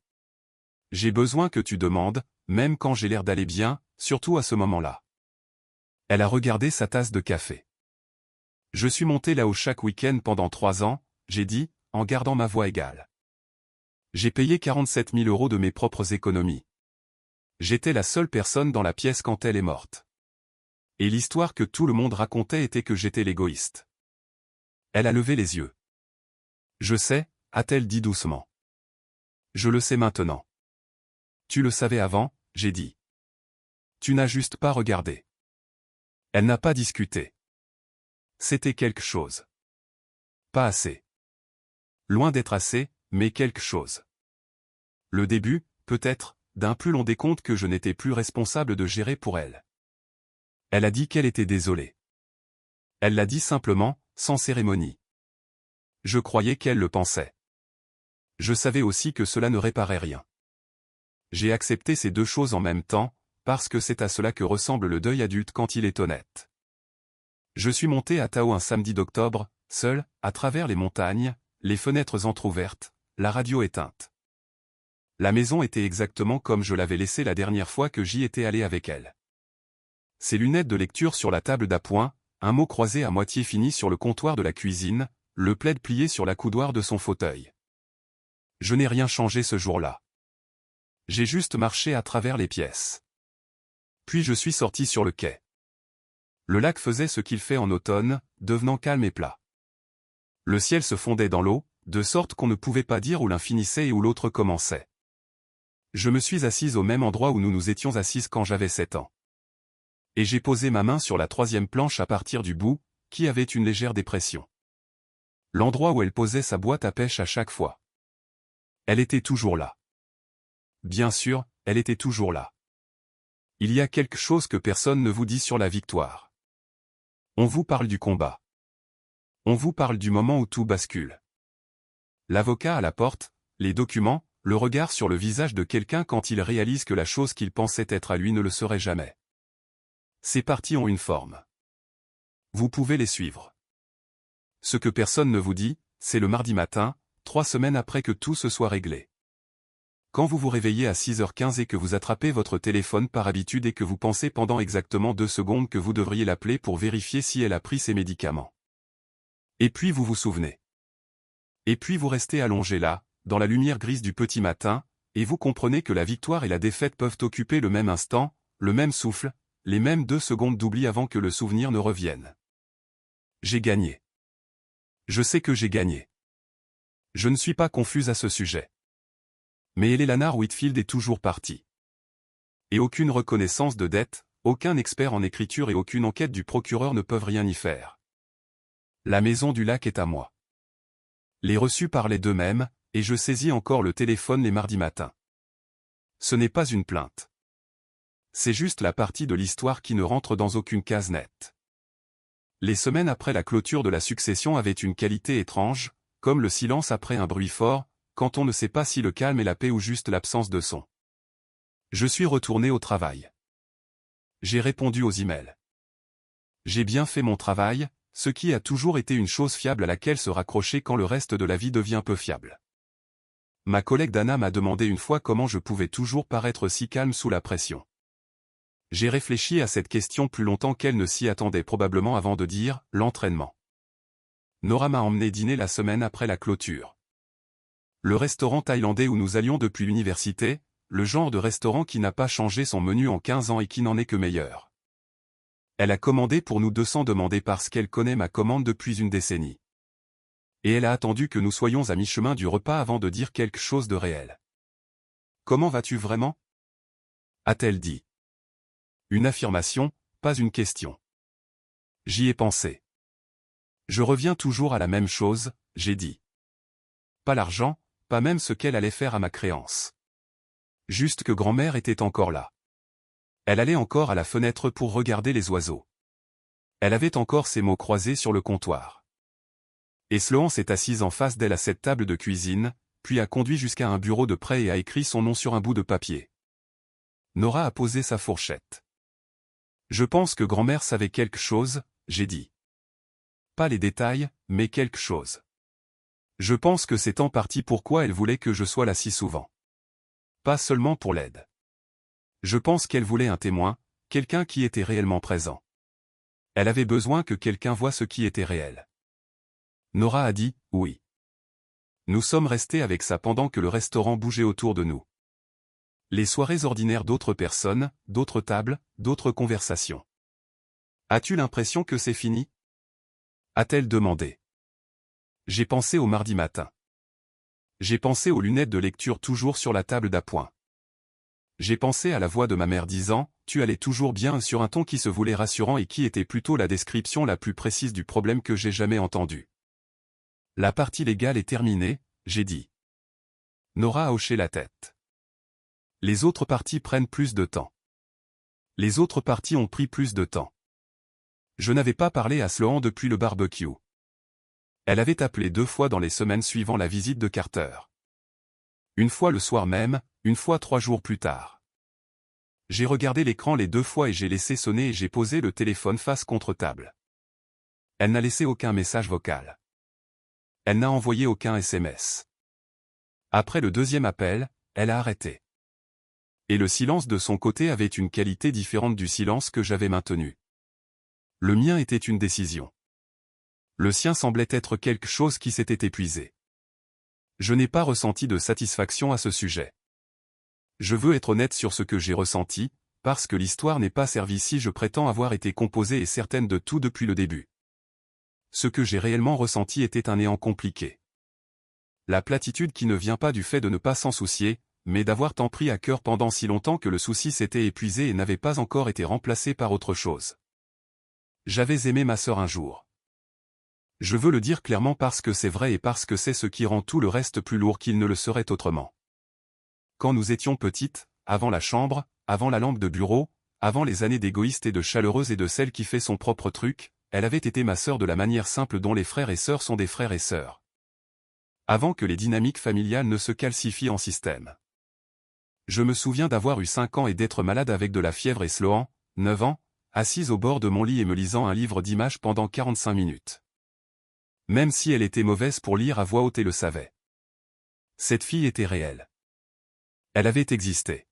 J'ai besoin que tu demandes, même quand j'ai l'air d'aller bien, surtout à ce moment-là. Elle a regardé sa tasse de café. Je suis monté là-haut chaque week-end pendant 3 ans, j'ai dit, en gardant ma voix égale. J'ai payé 47 000 € de mes propres économies. J'étais la seule personne dans la pièce quand elle est morte. Et l'histoire que tout le monde racontait était que j'étais l'égoïste. Elle a levé les yeux. Je sais, a-t-elle dit doucement. Je le sais maintenant. Tu le savais avant, j'ai dit. Tu n'as juste pas regardé. Elle n'a pas discuté. C'était quelque chose. Pas assez. Loin d'être assez, mais quelque chose. Le début, peut-être, d'un plus long décompte que je n'étais plus responsable de gérer pour elle. Elle a dit qu'elle était désolée. Elle l'a dit simplement, sans cérémonie. Je croyais qu'elle le pensait. Je savais aussi que cela ne réparait rien. J'ai accepté ces deux choses en même temps, parce que c'est à cela que ressemble le deuil adulte quand il est honnête. Je suis monté à Tao un samedi d'octobre, seul, à travers les montagnes, les fenêtres entr'ouvertes, la radio éteinte. La maison était exactement comme je l'avais laissée la dernière fois que j'y étais allé avec elle. Ses lunettes de lecture sur la table d'appoint, un mot croisé à moitié fini sur le comptoir de la cuisine, le plaid plié sur la coudoir de son fauteuil. Je n'ai rien changé ce jour-là. J'ai juste marché à travers les pièces. Puis je suis sorti sur le quai. Le lac faisait ce qu'il fait en automne, devenant calme et plat. Le ciel se fondait dans l'eau, de sorte qu'on ne pouvait pas dire où l'un finissait et où l'autre commençait. Je me suis assise au même endroit où nous nous étions assises quand j'avais 7 ans. Et j'ai posé ma main sur la 3e planche à partir du bout, qui avait une légère dépression. L'endroit où elle posait sa boîte à pêche à chaque fois. Elle était toujours là. Bien sûr, elle était toujours là. Il y a quelque chose que personne ne vous dit sur la victoire. On vous parle du combat. On vous parle du moment où tout bascule. L'avocat à la porte, les documents, le regard sur le visage de quelqu'un quand il réalise que la chose qu'il pensait être à lui ne le serait jamais. Ces parties ont une forme. Vous pouvez les suivre. Ce que personne ne vous dit, c'est le mardi matin, 3 semaines après que tout se soit réglé. Quand vous vous réveillez à 6h15 et que vous attrapez votre téléphone par habitude et que vous pensez pendant exactement 2 secondes que vous devriez l'appeler pour vérifier si elle a pris ses médicaments. Et puis vous vous souvenez. Et puis vous restez allongé là, dans la lumière grise du petit matin, et vous comprenez que la victoire et la défaite peuvent occuper le même instant, le même souffle, les mêmes 2 secondes d'oubli avant que le souvenir ne revienne. J'ai gagné. Je sais que j'ai gagné. Je ne suis pas confuse à ce sujet. Mais Eleanor Whitfield est toujours partie. Et aucune reconnaissance de dette, aucun expert en écriture et aucune enquête du procureur ne peuvent rien y faire. La maison du lac est à moi. Les reçus parlaient d'eux-mêmes, et je saisis encore le téléphone les mardis matins. Ce n'est pas une plainte. C'est juste la partie de l'histoire qui ne rentre dans aucune case nette. Les semaines après la clôture de la succession avaient une qualité étrange, comme le silence après un bruit fort, quand on ne sait pas si le calme est la paix ou juste l'absence de son. Je suis retourné au travail. J'ai répondu aux emails. J'ai bien fait mon travail, ce qui a toujours été une chose fiable à laquelle se raccrocher quand le reste de la vie devient peu fiable. Ma collègue Dana m'a demandé une fois comment je pouvais toujours paraître si calme sous la pression. J'ai réfléchi à cette question plus longtemps qu'elle ne s'y attendait probablement avant de dire « l'entraînement ». Nora m'a emmené dîner la semaine après la clôture. Le restaurant thaïlandais où nous allions depuis l'université, le genre de restaurant qui n'a pas changé son menu en 15 ans et qui n'en est que meilleur. Elle a commandé pour nous 200 demandés parce qu'elle connaît ma commande depuis une décennie. Et elle a attendu que nous soyons à mi-chemin du repas avant de dire quelque chose de réel. « Comment vas-tu vraiment ?» a-t-elle dit. Une affirmation, pas une question. J'y ai pensé. Je reviens toujours à la même chose, j'ai dit. Pas l'argent, pas même ce qu'elle allait faire à ma créance. Juste que grand-mère était encore là. Elle allait encore à la fenêtre pour regarder les oiseaux. Elle avait encore ses mots croisés sur le comptoir. Et Sloan s'est assise en face d'elle à cette table de cuisine, puis a conduit jusqu'à un bureau de prêt et a écrit son nom sur un bout de papier. Nora a posé sa fourchette. Je pense que grand-mère savait quelque chose, j'ai dit. Pas les détails, mais quelque chose. Je pense que c'est en partie pourquoi elle voulait que je sois là si souvent. Pas seulement pour l'aide. Je pense qu'elle voulait un témoin, quelqu'un qui était réellement présent. Elle avait besoin que quelqu'un voie ce qui était réel. Nora a dit « oui ». Nous sommes restés avec ça pendant que le restaurant bougeait autour de nous. Les soirées ordinaires d'autres personnes, d'autres tables, d'autres conversations. As-tu l'impression que c'est fini? A-t-elle demandé. J'ai pensé au mardi matin. J'ai pensé aux lunettes de lecture toujours sur la table d'appoint. J'ai pensé à la voix de ma mère disant « Tu allais toujours bien » sur un ton qui se voulait rassurant et qui était plutôt la description la plus précise du problème que j'ai jamais entendu. La partie légale est terminée, j'ai dit. Nora a hoché la tête. Les autres parties prennent plus de temps. Les autres parties ont pris plus de temps. Je n'avais pas parlé à Sloan depuis le barbecue. Elle avait appelé 2 fois dans les semaines suivant la visite de Carter. Une fois le soir même, une fois 3 jours plus tard. J'ai regardé l'écran les 2 fois et j'ai laissé sonner et j'ai posé le téléphone face contre table. Elle n'a laissé aucun message vocal. Elle n'a envoyé aucun SMS. Après le 2e appel, elle a arrêté. Et le silence de son côté avait une qualité différente du silence que j'avais maintenu. Le mien était une décision. Le sien semblait être quelque chose qui s'était épuisé. Je n'ai pas ressenti de satisfaction à ce sujet. Je veux être honnête sur ce que j'ai ressenti, parce que l'histoire n'est pas servie si je prétends avoir été composée et certaine de tout depuis le début. Ce que j'ai réellement ressenti était un néant compliqué. La platitude qui ne vient pas du fait de ne pas s'en soucier, mais d'avoir tant pris à cœur pendant si longtemps que le souci s'était épuisé et n'avait pas encore été remplacé par autre chose. J'avais aimé ma sœur un jour. Je veux le dire clairement parce que c'est vrai et parce que c'est ce qui rend tout le reste plus lourd qu'il ne le serait autrement. Quand nous étions petites, avant la chambre, avant la lampe de bureau, avant les années d'égoïste et de chaleureuse et de celle qui fait son propre truc, elle avait été ma sœur de la manière simple dont les frères et sœurs sont des frères et sœurs. Avant que les dynamiques familiales ne se calcifient en système. Je me souviens d'avoir eu 5 ans et d'être malade avec de la fièvre et Sloan, 9 ans, assise au bord de mon lit et me lisant un livre d'images pendant 45 minutes. Même si elle était mauvaise pour lire à voix haute et le savait. Cette fille était réelle. Elle avait existé.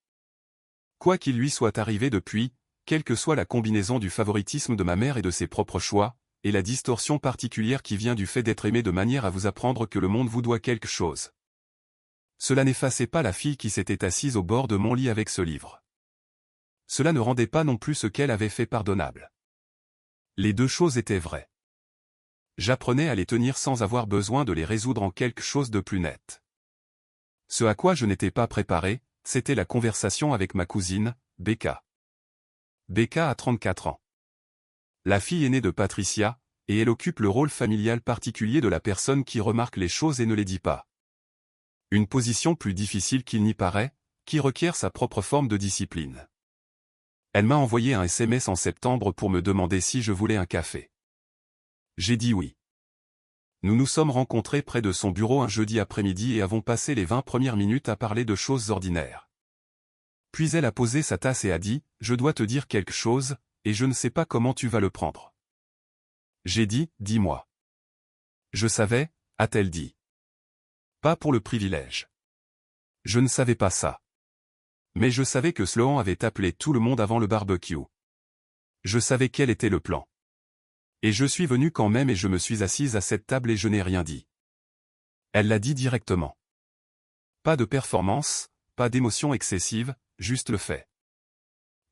Quoi qu'il lui soit arrivé depuis, quelle que soit la combinaison du favoritisme de ma mère et de ses propres choix, et la distorsion particulière qui vient du fait d'être aimé de manière à vous apprendre que le monde vous doit quelque chose. Cela n'effaçait pas la fille qui s'était assise au bord de mon lit avec ce livre. Cela ne rendait pas non plus ce qu'elle avait fait pardonnable. Les 2 choses étaient vraies. J'apprenais à les tenir sans avoir besoin de les résoudre en quelque chose de plus net. Ce à quoi je n'étais pas préparé, c'était la conversation avec ma cousine, Becca. Becca a 34 ans. La fille aînée de Patricia, et elle occupe le rôle familial particulier de la personne qui remarque les choses et ne les dit pas. Une position plus difficile qu'il n'y paraît, qui requiert sa propre forme de discipline. Elle m'a envoyé un SMS en septembre pour me demander si je voulais un café. J'ai dit oui. Nous nous sommes rencontrés près de son bureau un jeudi après-midi et avons passé les 20 premières minutes à parler de choses ordinaires. Puis elle a posé sa tasse et a dit « Je dois te dire quelque chose, et je ne sais pas comment tu vas le prendre. » J'ai dit « Dis-moi. » Je savais, a-t-elle dit. Pas pour le privilège. Je ne savais pas ça. Mais je savais que Sloan avait appelé tout le monde avant le barbecue. Je savais quel était le plan. Et je suis venu quand même et je me suis assise à cette table et je n'ai rien dit. Elle l'a dit directement. Pas de performance, pas d'émotion excessive, juste le fait.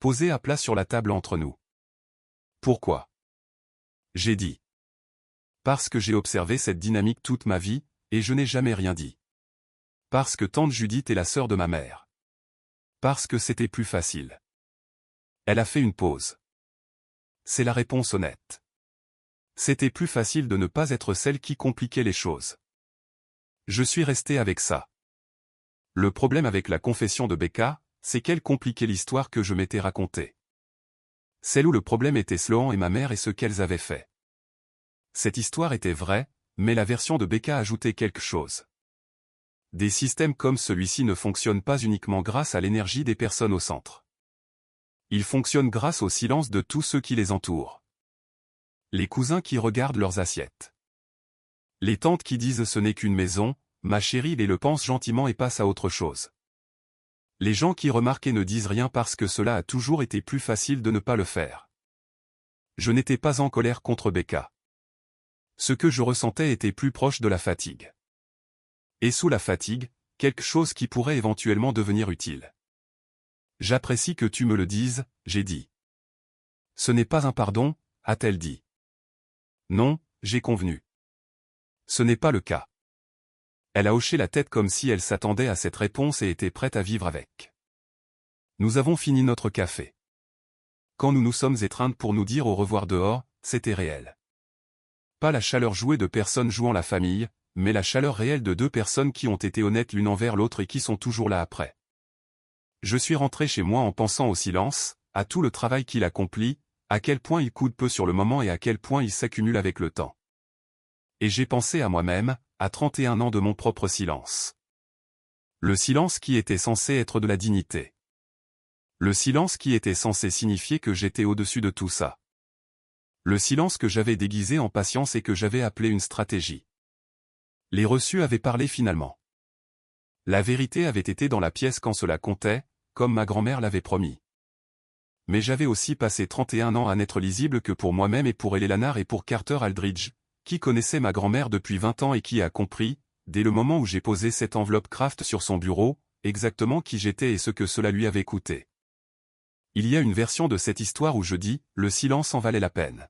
Posé à plat sur la table entre nous. Pourquoi? J'ai dit. Parce que j'ai observé cette dynamique toute ma vie, et je n'ai jamais rien dit. Parce que tante Judith est la sœur de ma mère. Parce que c'était plus facile. Elle a fait une pause. C'est la réponse honnête. C'était plus facile de ne pas être celle qui compliquait les choses. Je suis resté avec ça. Le problème avec la confession de Becca, c'est qu'elle compliquait l'histoire que je m'étais racontée. Celle où le problème était Sloan et ma mère et ce qu'elles avaient fait. Cette histoire était vraie, mais la version de Becca ajoutait quelque chose. des systèmes comme celui-ci ne fonctionnent pas uniquement grâce à l'énergie des personnes au centre. Ils fonctionnent grâce au silence de tous ceux qui les entourent. Les cousins qui regardent leurs assiettes. Les tantes qui disent ce n'est qu'une maison, ma chérie et le pensent gentiment et passent à autre chose. Les gens qui remarquent et ne disent rien parce que cela a toujours été plus facile de ne pas le faire. Je n'étais pas en colère contre Becca. Ce que je ressentais était plus proche de la fatigue. Et sous la fatigue, quelque chose qui pourrait éventuellement devenir utile. J'apprécie que tu me le dises, j'ai dit. Ce n'est pas un pardon, a-t-elle dit. Non, j'ai convenu. Ce n'est pas le cas. Elle a hoché la tête comme si elle s'attendait à cette réponse et était prête à vivre avec. Nous avons fini notre café. Quand nous nous sommes étreintes pour nous dire au revoir dehors, c'était réel. Pas la chaleur jouée de personnes jouant la famille, mais la chaleur réelle de deux personnes qui ont été honnêtes l'une envers l'autre et qui sont toujours là après. Je suis rentré chez moi en pensant au silence, à tout le travail qu'il accomplit, à quel point il coûte peu sur le moment et à quel point il s'accumule avec le temps. Et j'ai pensé à moi-même, à 31 ans de mon propre silence. Le silence qui était censé être de la dignité. Le silence qui était censé signifier que j'étais au-dessus de tout ça. Le silence que j'avais déguisé en patience et que j'avais appelé une stratégie. Les reçus avaient parlé finalement. La vérité avait été dans la pièce quand cela comptait, comme ma grand-mère l'avait promis. Mais j'avais aussi passé 31 ans à n'être lisible que pour moi-même et pour Ellie Lanard et pour Carter Aldridge, qui connaissait ma grand-mère depuis 20 ans et qui a compris, dès le moment où j'ai posé cette enveloppe Kraft sur son bureau, exactement qui j'étais et ce que cela lui avait coûté. Il y a une version de cette histoire où je dis, le silence en valait la peine.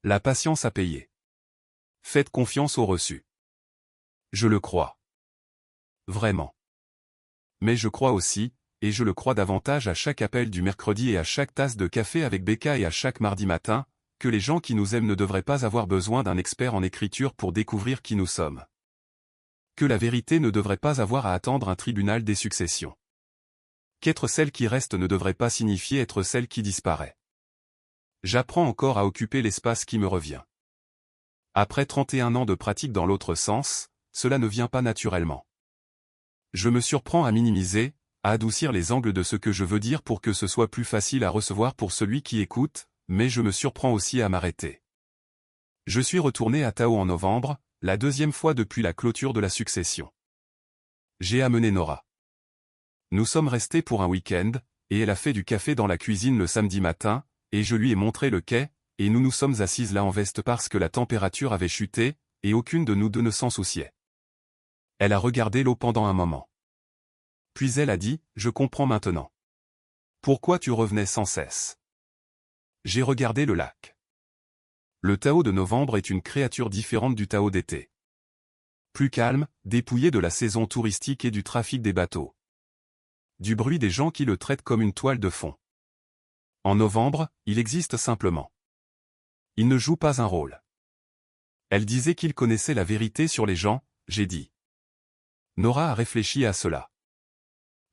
La patience a payé. Faites confiance au reçu. Je le crois. Vraiment. Mais je crois aussi, et je le crois davantage à chaque appel du mercredi et à chaque tasse de café avec Becca et à chaque mardi matin, que les gens qui nous aiment ne devraient pas avoir besoin d'un expert en écriture pour découvrir qui nous sommes. Que la vérité ne devrait pas avoir à attendre un tribunal des successions. Qu'être celle qui reste ne devrait pas signifier être celle qui disparaît. J'apprends encore à occuper l'espace qui me revient. Après 31 ans de pratique dans l'autre sens, cela ne vient pas naturellement. Je me surprends à minimiser, à adoucir les angles de ce que je veux dire pour que ce soit plus facile à recevoir pour celui qui écoute, mais je me surprends aussi à m'arrêter. Je suis retourné à Tao en novembre, la deuxième fois depuis la clôture de la succession. J'ai amené Nora. Nous sommes restés pour un week-end, et elle a fait du café dans la cuisine le samedi matin, et je lui ai montré le quai, et nous nous sommes assises là en veste parce que la température avait chuté, et aucune de nous deux ne s'en souciait. Elle a regardé l'eau pendant un moment. Puis elle a dit, je comprends maintenant. Pourquoi tu revenais sans cesse? J'ai regardé le lac. Le Tao de novembre est une créature différente du Tao d'été. Plus calme, dépouillé de la saison touristique et du trafic des bateaux. Du bruit des gens qui le traitent comme une toile de fond. En novembre, il existe simplement. Il ne joue pas un rôle. Elle disait qu'il connaissait la vérité sur les gens, j'ai dit. Nora a réfléchi à cela.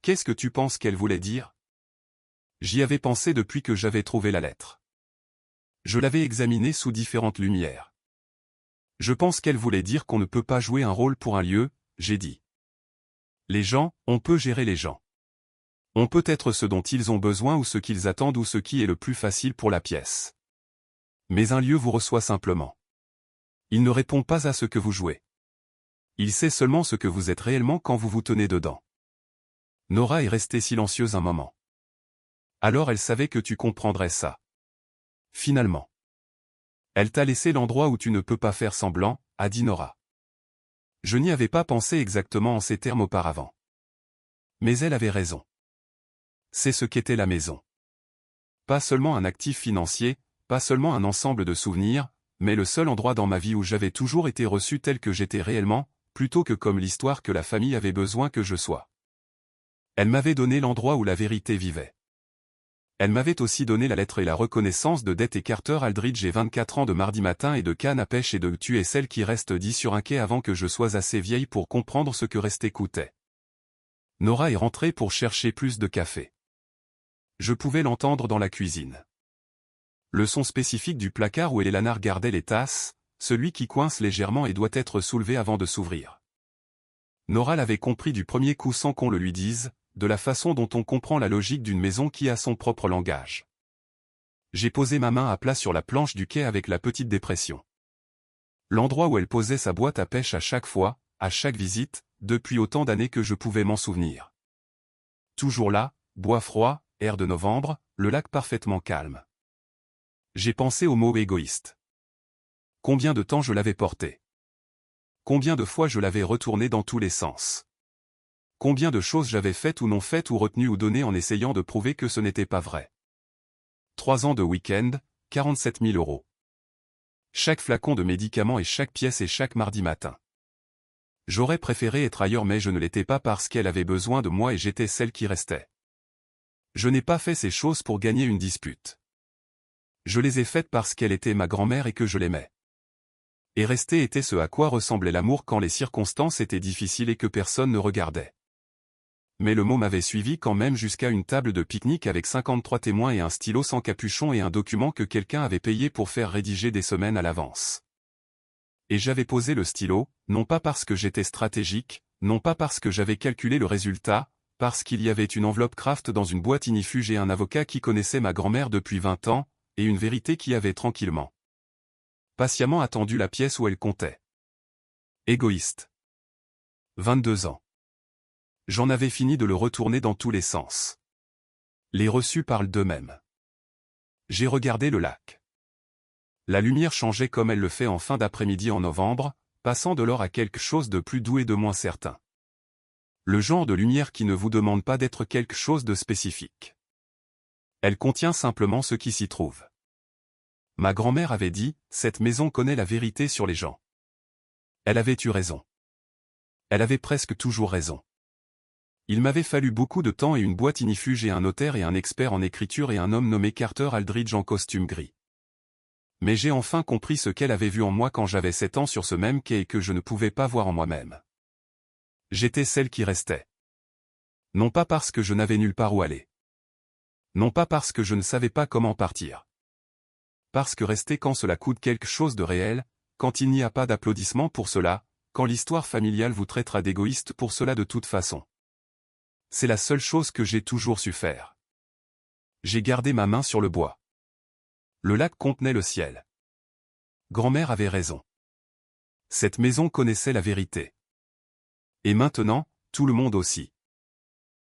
Qu'est-ce que tu penses qu'elle voulait dire? J'y avais pensé depuis que j'avais trouvé la lettre. Je l'avais examinée sous différentes lumières. Je pense qu'elle voulait dire qu'on ne peut pas jouer un rôle pour un lieu, j'ai dit. Les gens, on peut gérer les gens. On peut être ce dont ils ont besoin ou ce qu'ils attendent ou ce qui est le plus facile pour la pièce. Mais un lieu vous reçoit simplement. Il ne répond pas à ce que vous jouez. Il sait seulement ce que vous êtes réellement quand vous vous tenez dedans. Nora est restée silencieuse un moment. Alors elle savait que tu comprendrais ça. Finalement. Elle t'a laissé l'endroit où tu ne peux pas faire semblant, a dit Nora. Je n'y avais pas pensé exactement en ces termes auparavant. Mais elle avait raison. C'est ce qu'était la maison. Pas seulement un actif financier, pas seulement un ensemble de souvenirs, mais le seul endroit dans ma vie où j'avais toujours été reçu tel que j'étais réellement, plutôt que comme l'histoire que la famille avait besoin que je sois. Elle m'avait donné l'endroit où la vérité vivait. Elle m'avait aussi donné la lettre et la reconnaissance de Dette et Carter Aldridge et 24 ans de mardi matin et de canne à pêche et de tu es celle qui reste dit sur un quai avant que je sois assez vieille pour comprendre ce que rester coûtait. Nora est rentrée pour chercher plus de café. Je pouvais l'entendre dans la cuisine. Le son spécifique du placard où Ellie Lanard gardait les tasses, celui qui coince légèrement et doit être soulevé avant de s'ouvrir. Nora l'avait compris du premier coup sans qu'on le lui dise, de la façon dont on comprend la logique d'une maison qui a son propre langage. J'ai posé ma main à plat sur la planche du quai avec la petite dépression. L'endroit où elle posait sa boîte à pêche à chaque fois, à chaque visite, depuis autant d'années que je pouvais m'en souvenir. Toujours là, bois froid, air de novembre, le lac parfaitement calme. J'ai pensé au mot égoïste. Combien de temps je l'avais porté? Combien de fois je l'avais retourné dans tous les sens? Combien de choses j'avais faites ou non faites ou retenues ou données en essayant de prouver que ce n'était pas vrai? 3 ans de week-end, 47 000 euros. Chaque flacon de médicaments et chaque pièce et chaque mardi matin. J'aurais préféré être ailleurs mais je ne l'étais pas parce qu'elle avait besoin de moi et j'étais celle qui restait. Je n'ai pas fait ces choses pour gagner une dispute. Je les ai faites parce qu'elle était ma grand-mère et que je l'aimais. Et rester était ce à quoi ressemblait l'amour quand les circonstances étaient difficiles et que personne ne regardait. Mais le mot m'avait suivi quand même jusqu'à une table de pique-nique avec 53 témoins et un stylo sans capuchon et un document que quelqu'un avait payé pour faire rédiger des semaines à l'avance. Et j'avais posé le stylo, non pas parce que j'étais stratégique, non pas parce que j'avais calculé le résultat, parce qu'il y avait une enveloppe Kraft dans une boîte inifuge et un avocat qui connaissait ma grand-mère depuis 20 ans, et une vérité qui avait tranquillement, patiemment attendu la pièce où elle comptait. Égoïste. 22 ans. J'en avais fini de le retourner dans tous les sens. Les reçus parlent d'eux-mêmes. J'ai regardé le lac. La lumière changeait comme elle le fait en fin d'après-midi en novembre, passant de l'or à quelque chose de plus doux et de moins certain. Le genre de lumière qui ne vous demande pas d'être quelque chose de spécifique. Elle contient simplement ce qui s'y trouve. Ma grand-mère avait dit, cette maison connaît la vérité sur les gens. Elle avait eu raison. Elle avait presque toujours raison. Il m'avait fallu beaucoup de temps et une boîte inifuge et un notaire et un expert en écriture et un homme nommé Carter Aldridge en costume gris. Mais j'ai enfin compris ce qu'elle avait vu en moi quand j'avais 7 ans sur ce même quai et que je ne pouvais pas voir en moi-même. J'étais celle qui restait. Non pas parce que je n'avais nulle part où aller. Non pas parce que je ne savais pas comment partir. Parce que rester quand cela coûte quelque chose de réel, quand il n'y a pas d'applaudissements pour cela, quand l'histoire familiale vous traitera d'égoïste pour cela de toute façon. C'est la seule chose que j'ai toujours su faire. J'ai gardé ma main sur le bois. Le lac contenait le ciel. Grand-mère avait raison. Cette maison connaissait la vérité. Et maintenant, tout le monde aussi.